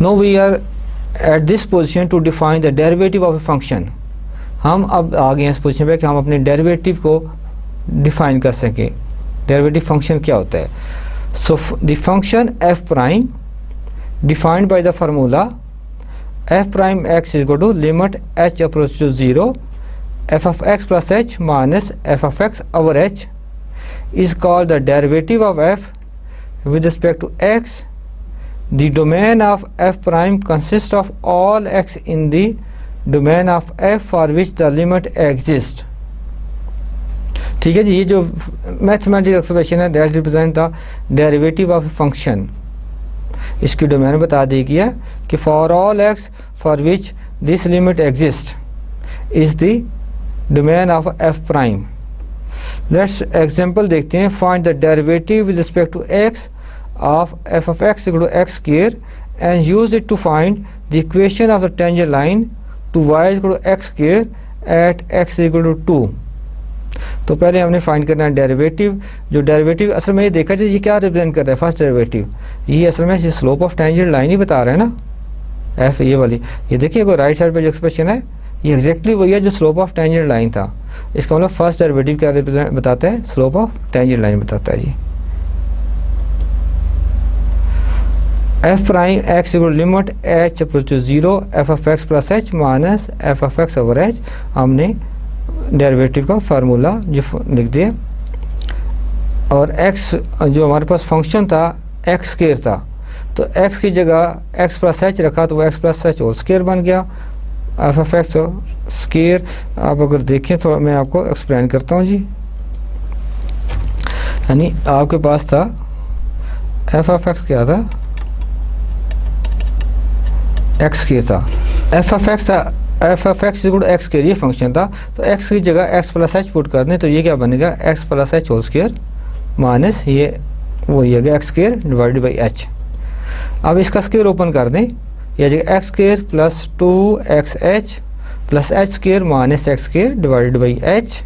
S1: Now we are at this position to define the derivative of a function. हम अब आ गए हैं इस पोजिशन पे कि हम अपने डेरिवेटिव को डिफाइन कर सकें। डेरिवेटिव फंक्शन क्या होता है? So the function f prime defined by the formula f prime x is equal to limit h approach to 0 f of x plus h minus F of x over h is called the derivative of f with respect to x. The domain of f prime consists of all x in the domain of f for which the limit exists. ठीक है जी, ये जो mathematical expression है that represent the derivative of function, इसकी domain बता दी गई है कि for all x for which this limit exist is the domain of f prime. Let's example देखते हैं। Find the derivative with respect to x of f of x equal to x square and use it to find the equation of the tangent line to y equal to x square eight x equal to 2। तो पहले हमने find करना है derivative. जो derivative असल में ये देखा जाए ये क्या रिप्रेजेंट कर रहा है, फर्स्ट डेरिवेटिव ये असल में स्लोप ऑफ टेंजेंट लाइन ही बता रहा है ना, एफ ये वाली। ये देखिए अगर राइट साइड पे जो एक्सप्रेशन है ये एग्जैक्टली वही है जो स्लोप ऑफ टेंजेंट लाइन था। इसका मतलब फर्स्ट डेरिवेटिव क्या रिप्रेजेंट बताता है, स्लोप ऑफ टेंजेंट लाइन बताता है जी। F prime x equal limit h approach to 0 f of x plus h minus F of x over h, हमने डेरिवेटिव का फार्मूला जो लिख दिया। और एक्स जो हमारे पास फंक्शन था एक्स स्क्वायर था, तो एक्स की जगह एक्स प्लस एच रखा तो वो x plus h whole square बन गया। एफ ऑफ एक्स स्क्वायर आप अगर देखें तो मैं आपको एक्सप्लेन करता हूँ जी। यानी आपके पास था एफ ऑफ एक्स क्या था, एक्स स्क्वायर था, एफ ऑफ एक्स था, f of x equal to x square ये फंक्शन था। तो एक्स की जगह एक्स प्लस एच पुट कर दें तो ये क्या बनेगा, x plus h whole square minus ये वही है x square divided by h. अब इसका स्क्वायर ओपन कर दें, यह जगह x square plus 2xh plus h square minus x square divided by h,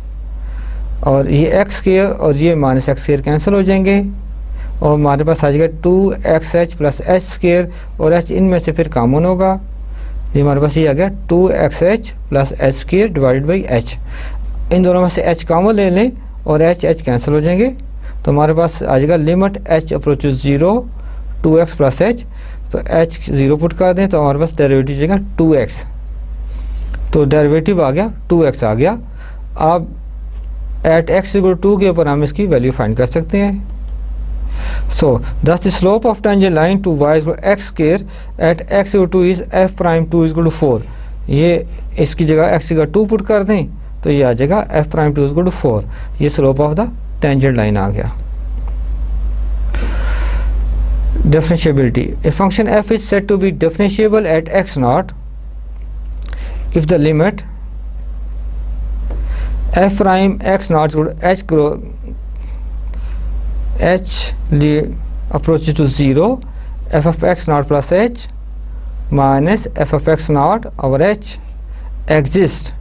S1: और ये एक्स स्क्वायर और ये माइनस एक्स स्क्वायर कैंसिल हो जाएंगे और हमारे पास आ जाएगा 2xh प्लस एच स्क्वायर और एच इनमें से फिर कॉमन होगा, ये हमारे पास ये आ गया 2xh plus h square divided by h. इन दोनों में से एच कॉमन ले लें और एच कैंसिल हो जाएंगे, तो हमारे पास आ जाएगा limit h approach 0 2x plus H, तो h 0 पुट कर दें तो हमारे पास डेरिवेटिव जाएगा 2x, तो डेरिवेटिव आ गया 2x आ गया। अब एट x इक्वल 2 के ऊपर हम इसकी वैल्यू फाइंड कर सकते हैं। So thus the slope of tangent line to y equal x square at x equal 2 is f prime 2 equal to 4। ये इसकी जगह x इक्वल 2 पुट कर दें तो ये आ जाएगा f प्राइम 2 इक्वल टू 4, ये slope of the tangent line आ गया। Differentiability. A function f is said to be differentiable at x naught if the limit f prime x naught h approaches to 0 f of x naught plus h minus f of x naught over h exists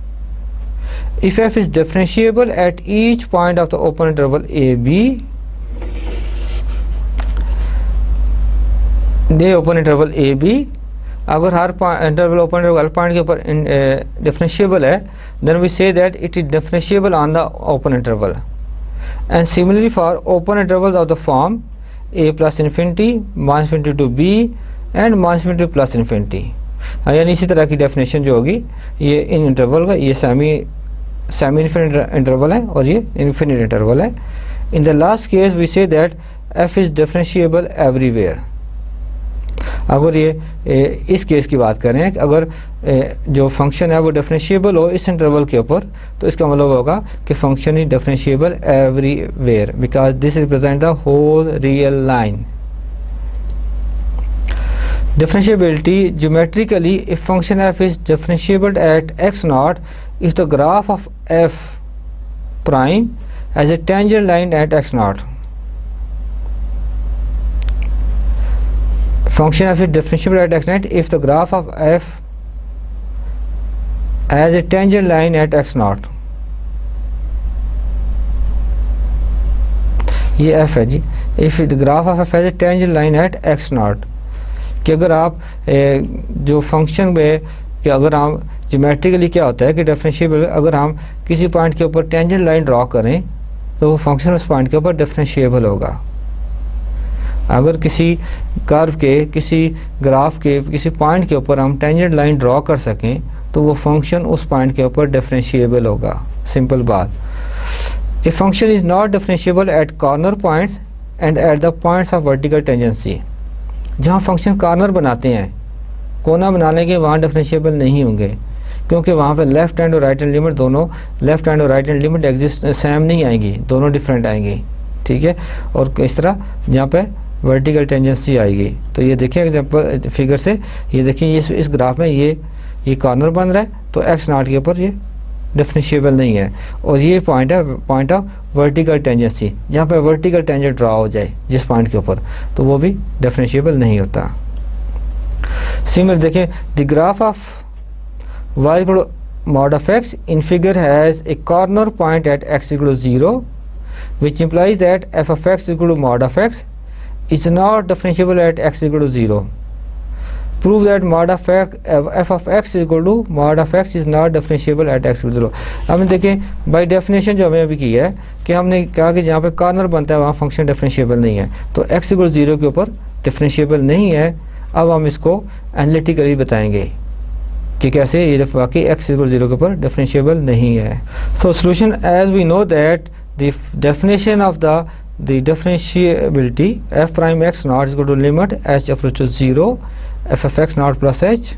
S1: if f is differentiable at each point of the open interval a b दे open interval a b. अगर हर interval open interval point के ऊपर differentiable है then we say that it is differentiable on the open interval and similarly for open intervals of the form a plus infinity minus infinity to b and minus infinity plus infinity. यानी इसी तरह की definition जो होगी ये इन interval का, ये semi infinite interval है और ये इन्फिनिट इंटरवल है। In the last case we say that f is differentiable everywhere. अगर ये इस केस की बात करें कि अगर जो फंक्शन है वो डिफरेंशिएबल हो इस इंटरवल के ऊपर तो इसका मतलब होगा कि function is differentiable everywhere because this represent the whole real line. Differentiability geometrically, if function f is differentiable at x naught if the graph of f prime has a tangent line at x naught. Function f is differentiable at x naught if the graph of f has a tangent line at x naught. ये f है जी, if the graph of f has a tangent line at x naught कि अगर आप जो function में कि अगर हम ज्योमेट्रिकली क्या होता है कि डिफरेंशिएबल, अगर हम किसी पॉइंट के ऊपर टेंजेंट लाइन ड्रॉ करें तो वो फंक्शन उस पॉइंट के ऊपर डिफरेंशिएबल होगा। अगर किसी कर्व के, किसी ग्राफ के किसी पॉइंट के ऊपर हम टेंजेंट लाइन ड्रॉ कर सकें तो वो फंक्शन उस पॉइंट के ऊपर डिफरेंशिएबल होगा। सिंपल बात। A function is not differentiable eight corner points and at the points of vertical tangency. जहाँ फंक्शन कॉर्नर बनाते हैं, कोना बना लेंगे, वहाँ डिफरेंशिएबल नहीं होंगे, क्योंकि वहाँ पे लेफ्ट हैंड और राइट हैंड लिमिट दोनों, लेफ्ट हैंड और right hand limit exist same नहीं आएंगी, दोनों डिफरेंट आएंगी। ठीक है। और इस तरह जहाँ पे वर्टिकल टेंजेंसी आएगी। तो ये देखिए एग्जांपल फिगर से, ये देखिए इस ग्राफ में ये कॉर्नर बन रहा है, तो एक्स नॉट के ऊपर ये डिफरेंशिएबल नहीं है। और ये पॉइंट है पॉइंट ऑफ वर्टिकल टेंजेंसी, जहाँ पे वर्टिकल टेंजेंट ड्रा हो जाए जिस पॉइंट के ऊपर, तो वो भी डिफरेंशिएबल नहीं होता। सिमिलर देखिए, the graph of y equal to mod of x in figure has a corner point at x equal to 0, which implies that f of x equal to mod of x is not differentiable at x equal to 0. Prove that mod of x, f of x equal to mod of x is not differentiable at x equal to 0. हमने देखें by definition जो हमें अभी की है कि हमने कहा कि जहाँ पे कॉर्नर बनता है वहाँ फंक्शन डिफरेंशिएबल नहीं है, तो x equal to 0 के ऊपर डिफरेंशिएबल नहीं है। अब हम इसको एनालिटिकली बताएंगे कि कैसे ये वाकई x equal to 0 के ऊपर डिफरेंशिएबल नहीं है। So solution, as we know that the definition of the differentiability f prime x naught is equal to limit h approaches 0 f of x naught plus h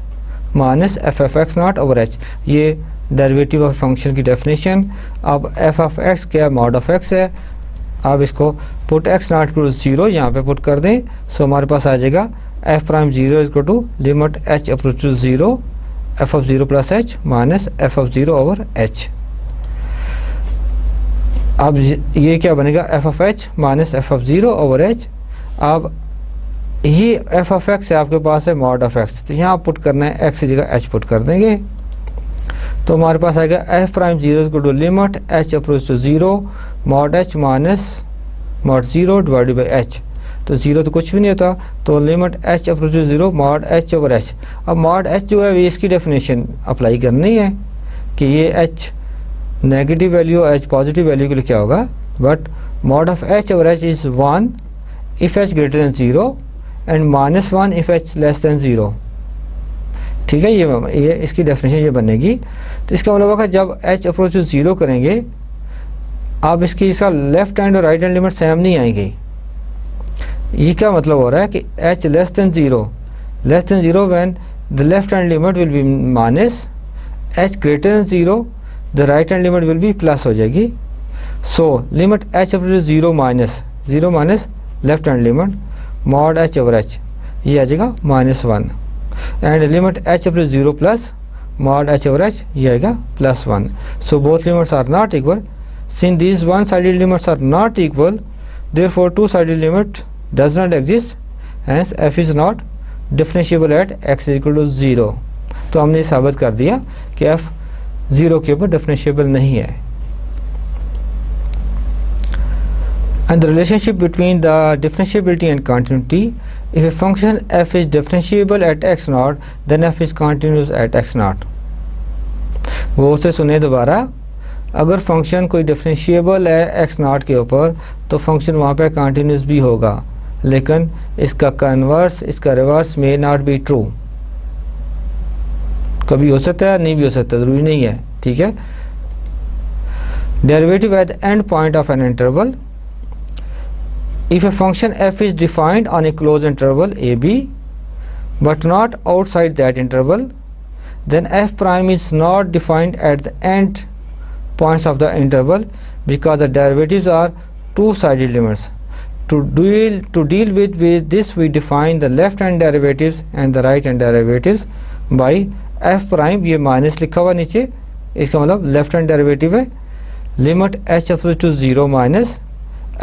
S1: minus f of x naught over h। ये derivative of function की definition. अब f of x क्या mod of x है, अब इसको put x naught equal to 0 यहाँ पे put कर दें, सो हमारे पास आ जाएगा f prime 0 is equal to limit h approaches 0 f of 0 plus h minus f of 0 over h। अब ये क्या बनेगा, f of h minus f of 0 over h। अब ये f of x है आपके पास है मॉड ऑफ x, तो यहाँ पुट करना है x की जगह h पुट कर देंगे, तो हमारे पास आएगा f प्राइम 0 को to limit h approach to 0 mod h minus mod 0 divided by h। तो 0 तो कुछ भी नहीं होता, तो limit h approach to 0 mod h over h। अब मॉड h जो है इसकी डेफिनेशन अप्लाई करनी है कि ये h negative value h positive value के लिए क्या होगा, but mod of h over h is 1 if h greater than 0 and minus 1 if h less than 0। ठीक है, ये इसकी डेफिनेशन ये बनेगी। तो इसका मतलब होगा जब h अप्रोच टू 0 करेंगे, अब इसका लेफ्ट हैंड और राइट हैंड लिमिट सेम नहीं आएंगी। ये क्या मतलब हो रहा है कि h less than 0 when the left hand limit will be minus, h greater than 0 the right hand limit will be plus हो जाएगी। So limit h approach 0 minus left hand limit mod h over h, ये आ जाएगा -1 and limit h approach 0 plus mod h over h, ये आएगा +1। So both limits are not equal. Since these one sided limits are not equal, therefore two sided limit does not exist, hence f is not differentiable at x equal to 0। तो हमने साबित कर दिया कि f 0 के ऊपर differentiable नहीं है। And the relationship between the differentiability and continuity, if a function f is differentiable at x naught, then f is continuous at x naught। वो उसे सुने दोबारा, अगर फंक्शन कोई डिफरेंशिएबल है x नॉट के ऊपर तो फंक्शन वहाँ पे कंटिन्यूस भी होगा, लेकिन इसका कन्वर्स, इसका reverse may not be true. कभी हो सकता है, नहीं भी हो सकता, ज़रूरी नहीं है। ठीक है। Derivative at the end point of an interval, if a function f is defined on a closed interval ab but not outside that interval, then f prime is not defined at the end points of the interval because the derivatives are two-sided limits. To deal with this, we define the left hand derivatives and the right hand derivatives by f prime, ये minus लिखा हुआ नीचे, इसका मतलब left hand derivative है limit h approach to 0 minus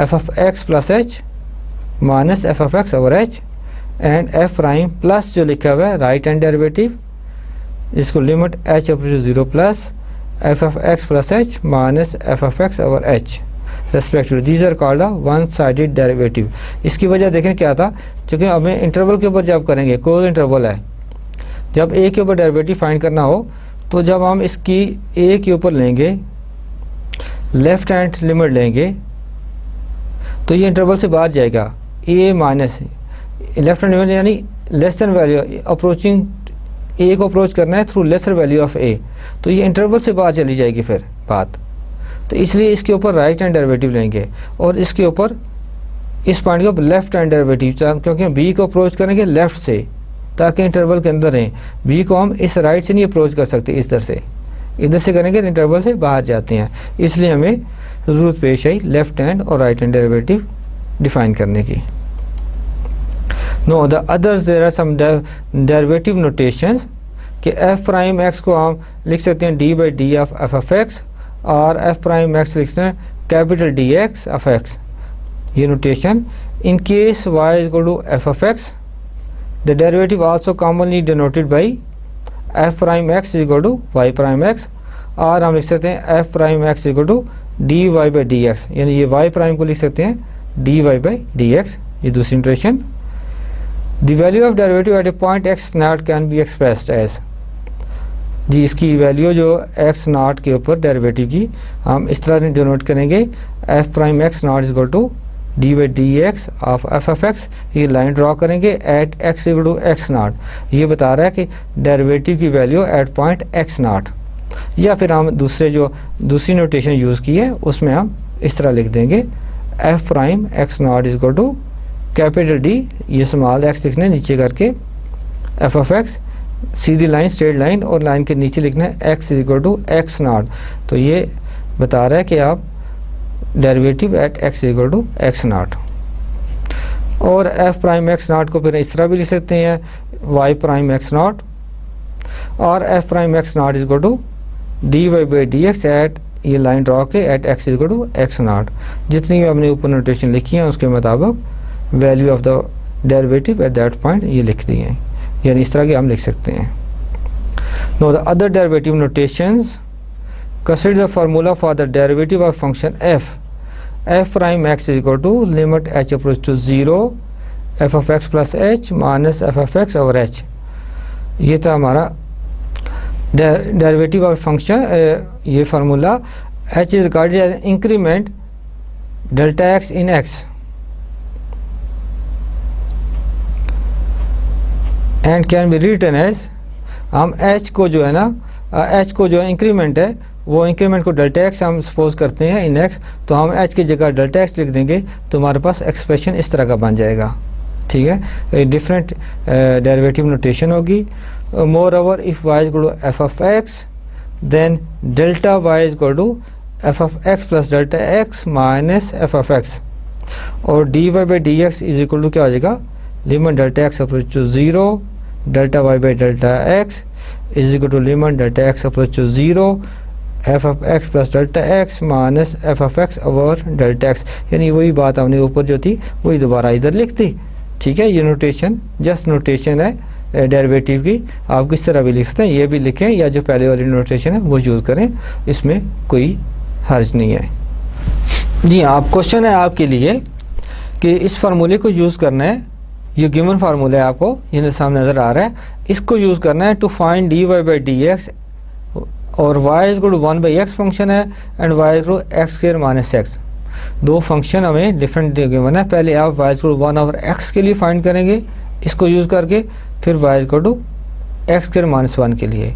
S1: f of x plus h minus f of x over h and f prime plus जो लिखा हुआ है राइट हैंड डेरिवेटिव, इसको limit h approach to 0 plus f of x plus h minus f of x over h। Respectively, these are called a one sided derivative. इसकी वजह देखें क्या था, क्योंकि हमें इंटरवल के ऊपर जब करेंगे, कोई इंटरवल है, जब ए के ऊपर डेरिवेटिव फाइंड करना हो तो जब हम इसकी ए के ऊपर लेंगे, लेफ्ट हैंड लिमिट लेंगे, तो ये इंटरवल से बाहर जाएगा। ए माइनस लेफ्ट हैंड लिमिट यानी लेस देन वैल्यू, अप्रोचिंग ए को अप्रोच करना है थ्रू लेसर वैल्यू ऑफ ए, तो ये इंटरवल से बाहर चली जाएगी फिर बात। तो इसलिए इसके ऊपर राइट हैंड डेरिवेटिव लेंगे और इसके ऊपर इस पॉइंट के ऊपर लेफ्ट हैंड डेरिवेटिव, क्योंकि हम बी को अप्रोच करेंगे लेफ्ट से ताकि इंटरवल के अंदर रहें। बी को हम इस राइट से नहीं अप्रोच कर सकते, इस तरह से, इधर से करेंगे तो इंटरवल से बाहर जाते हैं, इसलिए हमें ज़रूरत पेश आई लेफ्ट हैंड और राइट हैंड डेरिवेटिव डिफाइन करने की। No the others there are some derivative notations कि एफ प्राइम एक्स को हम लिख सकते हैं d by d of f of x, और एफ प्राइम एक्स लिख सकते हैं capital D x of x, ये notation. In case y is equal to f of x, the derivative also commonly denoted by f prime x is equal to y prime x, और हम लिख सकते हैं f prime x is equal to d y by d x, यानी ये y prime को लिख सकते हैं d y by d x, ये दूसरी notation. The value of derivative at a point x naught can be expressed as, जी इसकी वैल्यू जो एक्स नॉट के ऊपर डेरिवेटिव की हम इस तरह डिनोट करेंगे, f prime x not is equal to d by d x of f f x, ये लाइन ड्रॉ करेंगे at x equal to x not, ये बता रहा है कि डेरिवेटिव की value at point x not. या फिर हम दूसरी नोटेशन यूज़ की है, उसमें हम इस तरह लिख देंगे f prime x not is equal to capital D, ये स्मॉल एक्स लिखना है नीचे करके, एफ ऑफ एक्स सीधी लाइन स्ट्रेट लाइन, और लाइन के नीचे लिखना है x is equal to x not, तो ये बता रहा है कि आप derivative at x equal to x not. और एफ प्राइम एक्स नॉट को फिर इस तरह भी लिख सकते हैं वाई प्राइम एक्स नॉट, और f prime x not is equal to d y by d x at, ये लाइन ड्रॉ के at x equal to x not. जितनी भी हमने ऊपर नोटेशन लिखी है उसके मुताबिक value of the derivative at that point ये लिख दी है, यानी इस तरह के हम लिख सकते हैं। Now the other derivative notations, consider the formula for the derivative of function f prime x is equal to limit h approach to 0 f of x plus h minus F of x over h. ये था हमारा derivative of function, ये formula h is regarded as increment delta x in x and can be written as, हम h को जो है ना, H को जो इंक्रीमेंट है, वो इंक्रीमेंट को डेल्टा एक्स हम सपोज करते हैं इन एक्स, तो हम एच की जगह डेल्टा एक्स लिख देंगे तो हमारे पास एक्सप्रेशन इस तरह का बन जाएगा। ठीक है, डिफरेंट डेरिवेटिव नोटेशन होगी। Moreover if y is equal to f of x then delta y is equal to f of x plus delta x minus F of x, और d y by d x is equal to क्या हो जाएगा, limit delta x approach to 0 delta y by delta x is equal to limit delta x approach to 0 f of x plus delta x minus F of x over delta x, यानी वही बात हमने ऊपर जो थी वही दोबारा इधर लिख दी। ठीक है, ये नोटेशन जस्ट नोटेशन है डेरिवेटिव की, आप किस तरह भी लिख सकते हैं, ये भी लिखें या जो पहले वाली नोटेशन है वो यूज़ करें, इसमें कोई हर्ज नहीं है। जी आप क्वेश्चन है आपके लिए कि इस फार्मूले को यूज़ करना है, ये गिवन फार्मूला है आपको ये सामने नज़र आ रहा है, इसको यूज़ करना है to find d y by d x, और y is equal to 1 by x function है and y is equal to x square minus x. दो फंक्शन हमें डिफरेंट गिवन है, पहले आप y is equal to 1 over x के लिए find करेंगे इसको यूज़ करके, फिर y is equal to x square minus 1 के लिए।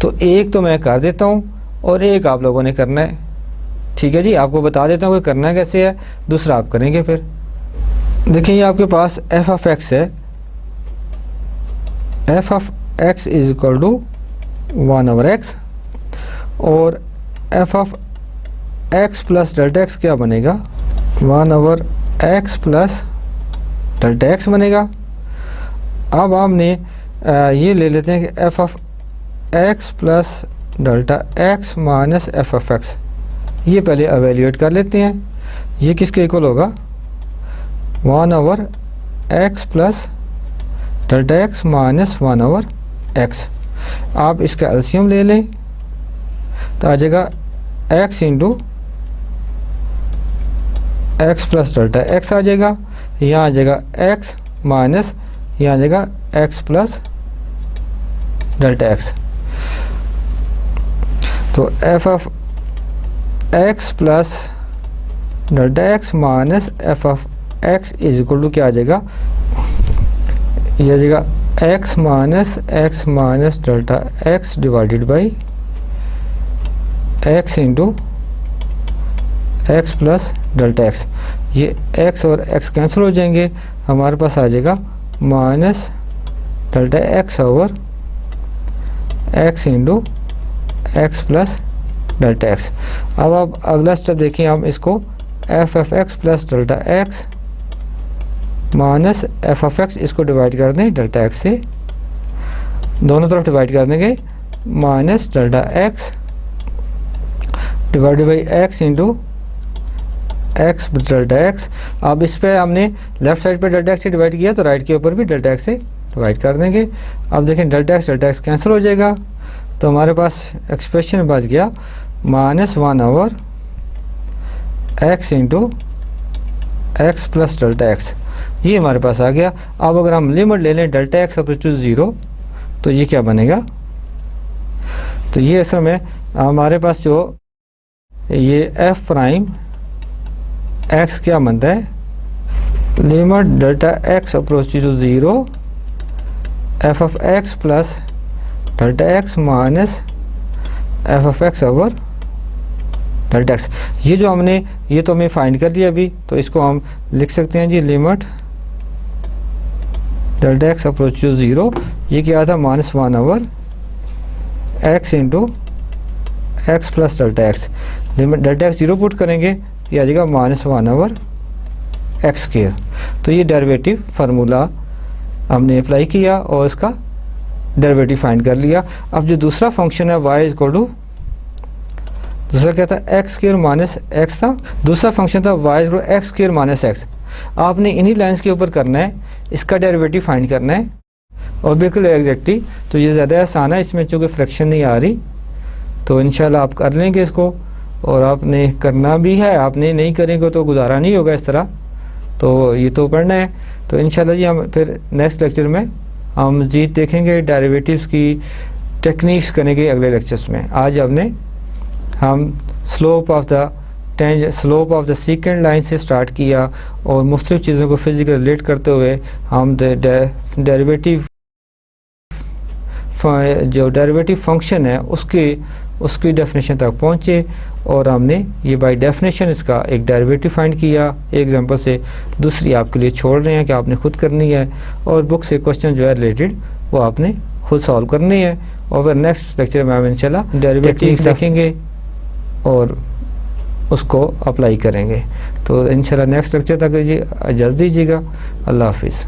S1: तो एक तो मैं कर देता हूँ और एक आप लोगों ने करना है। ठीक है जी, आपको बता देता हूँ कि करना कैसे है, दूसरा आप करेंगे। फिर देखिए ये आपके पास एफ ऑफ एक्स है, F of X is equal to 1 over X, और F of x plus delta X क्या बनेगा, 1 over X plus delta X बनेगा। अब हमने ये ले लेते हैं कि F of x plus delta x minus F of x, ये पहले एवेल्यूएट कर लेते हैं। ये किसके इक्वल होगा, 1 over X plus delta x minus 1 over X. आप इसका एलसीएम ले लें तो आ जाएगा X into X plus delta X आ जाएगा, यहाँ आ जाएगा एक्स माइनस यहाँ आ जाएगा एक्स प्लस डेल्टा एक्स। तो F of x plus delta x minus F of X is equal to क्या आ जाएगा, ये आ जाएगा X minus delta X divided by X into X plus delta x. ये एक्स और एक्स कैंसिल हो जाएंगे, हमारे पास आ जाएगा minus delta x over X into X plus delta x. अब आप अगला स्टेप देखिए, हम इसको F f x plus delta x minus F of x इसको डिवाइड कर दें डेल्टा एक्स से, दोनों तरफ डिवाइड कर देंगे, minus delta X divided by X into x delta x. अब इस पे हमने लेफ्ट साइड पे डेल्टा एक्स से डिवाइड किया तो राइट के ऊपर भी डेल्टा एक्स से डिवाइड कर देंगे। अब देखें डेल्टा एक्स कैंसिल हो जाएगा, तो हमारे पास एक्सप्रेशन बच गया minus 1 over X into X plus delta x, ये हमारे पास आ गया। अब अगर हम लिमिट ले लें डेल्टा एक्स अप्रोच टू 0 तो ये क्या बनेगा, तो ये असल में हमारे पास जो ये एफ प्राइम एक्स क्या बनता है, limit delta x approach to 0 f of x plus delta x minus F of x over delta x. ये जो हमने ये तो हमें फाइंड कर लिया अभी, तो इसको हम लिख सकते हैं जी limit delta x approach to 0, ये क्या था minus 1 over X into X plus delta X. Limit delta X 0 put करेंगे, ये आ जाएगा माइनस 1 ओवर एक्स स्क्वायर। तो ये डेरिवेटिव फार्मूला हमने अप्लाई किया और इसका डेरिवेटिव फाइंड कर लिया। अब जो दूसरा फंक्शन है y इक्वल टू, दूसरा क्या था एक्स स्क्वायर माइनस एक्स था, दूसरा फंक्शन था y equal to x square minus x. आपने इन्हीं लाइंस के ऊपर करना है, इसका डेरिवेटिव फाइंड करना है और बिल्कुल एग्जैक्टली। तो ये ज़्यादा आसान है, इसमें चूँकि फ्रैक्शन नहीं आ रही, तो इंशाल्लाह आप कर लेंगे इसको, और आपने करना भी है, आपने नहीं करेंगे तो गुजारा नहीं होगा इस तरह, तो ये तो पढ़ना है। तो इंशाल्लाह जी हम फिर नेक्स्ट लेक्चर में हम मज़ीद देखेंगे, डेरिवेटिव्स की टेक्निक्स करेंगे अगले लेक्चर्स में। आज हम स्लोप ऑफ द सीकेंड लाइन से स्टार्ट किया और मुख्तलिफ चीज़ों को फिजिकल रिलेट करते हुए हम जो डेरिवेटिव फंक्शन है उसकी डेफिनेशन तक पहुँचे, और हमने ये बाय डेफिनेशन इसका एक डेरिवेटिव फाइंड किया एक एग्जांपल से। दूसरी आपके लिए छोड़ रहे हैं कि आपने खुद करनी है, और बुक से क्वेश्चन जो है रिलेटेड वो आपने खुद सॉल्व करनी है। और फिर नेक्स्ट लेक्चर में हम इंशाल्लाह डेरिवेटिव देखेंगे और उसको अप्लाई करेंगे। तो इंशाल्लाह नेक्स्ट लेक्चर तक जी इजाज़त दीजिएगा। अल्लाह हाफिज़।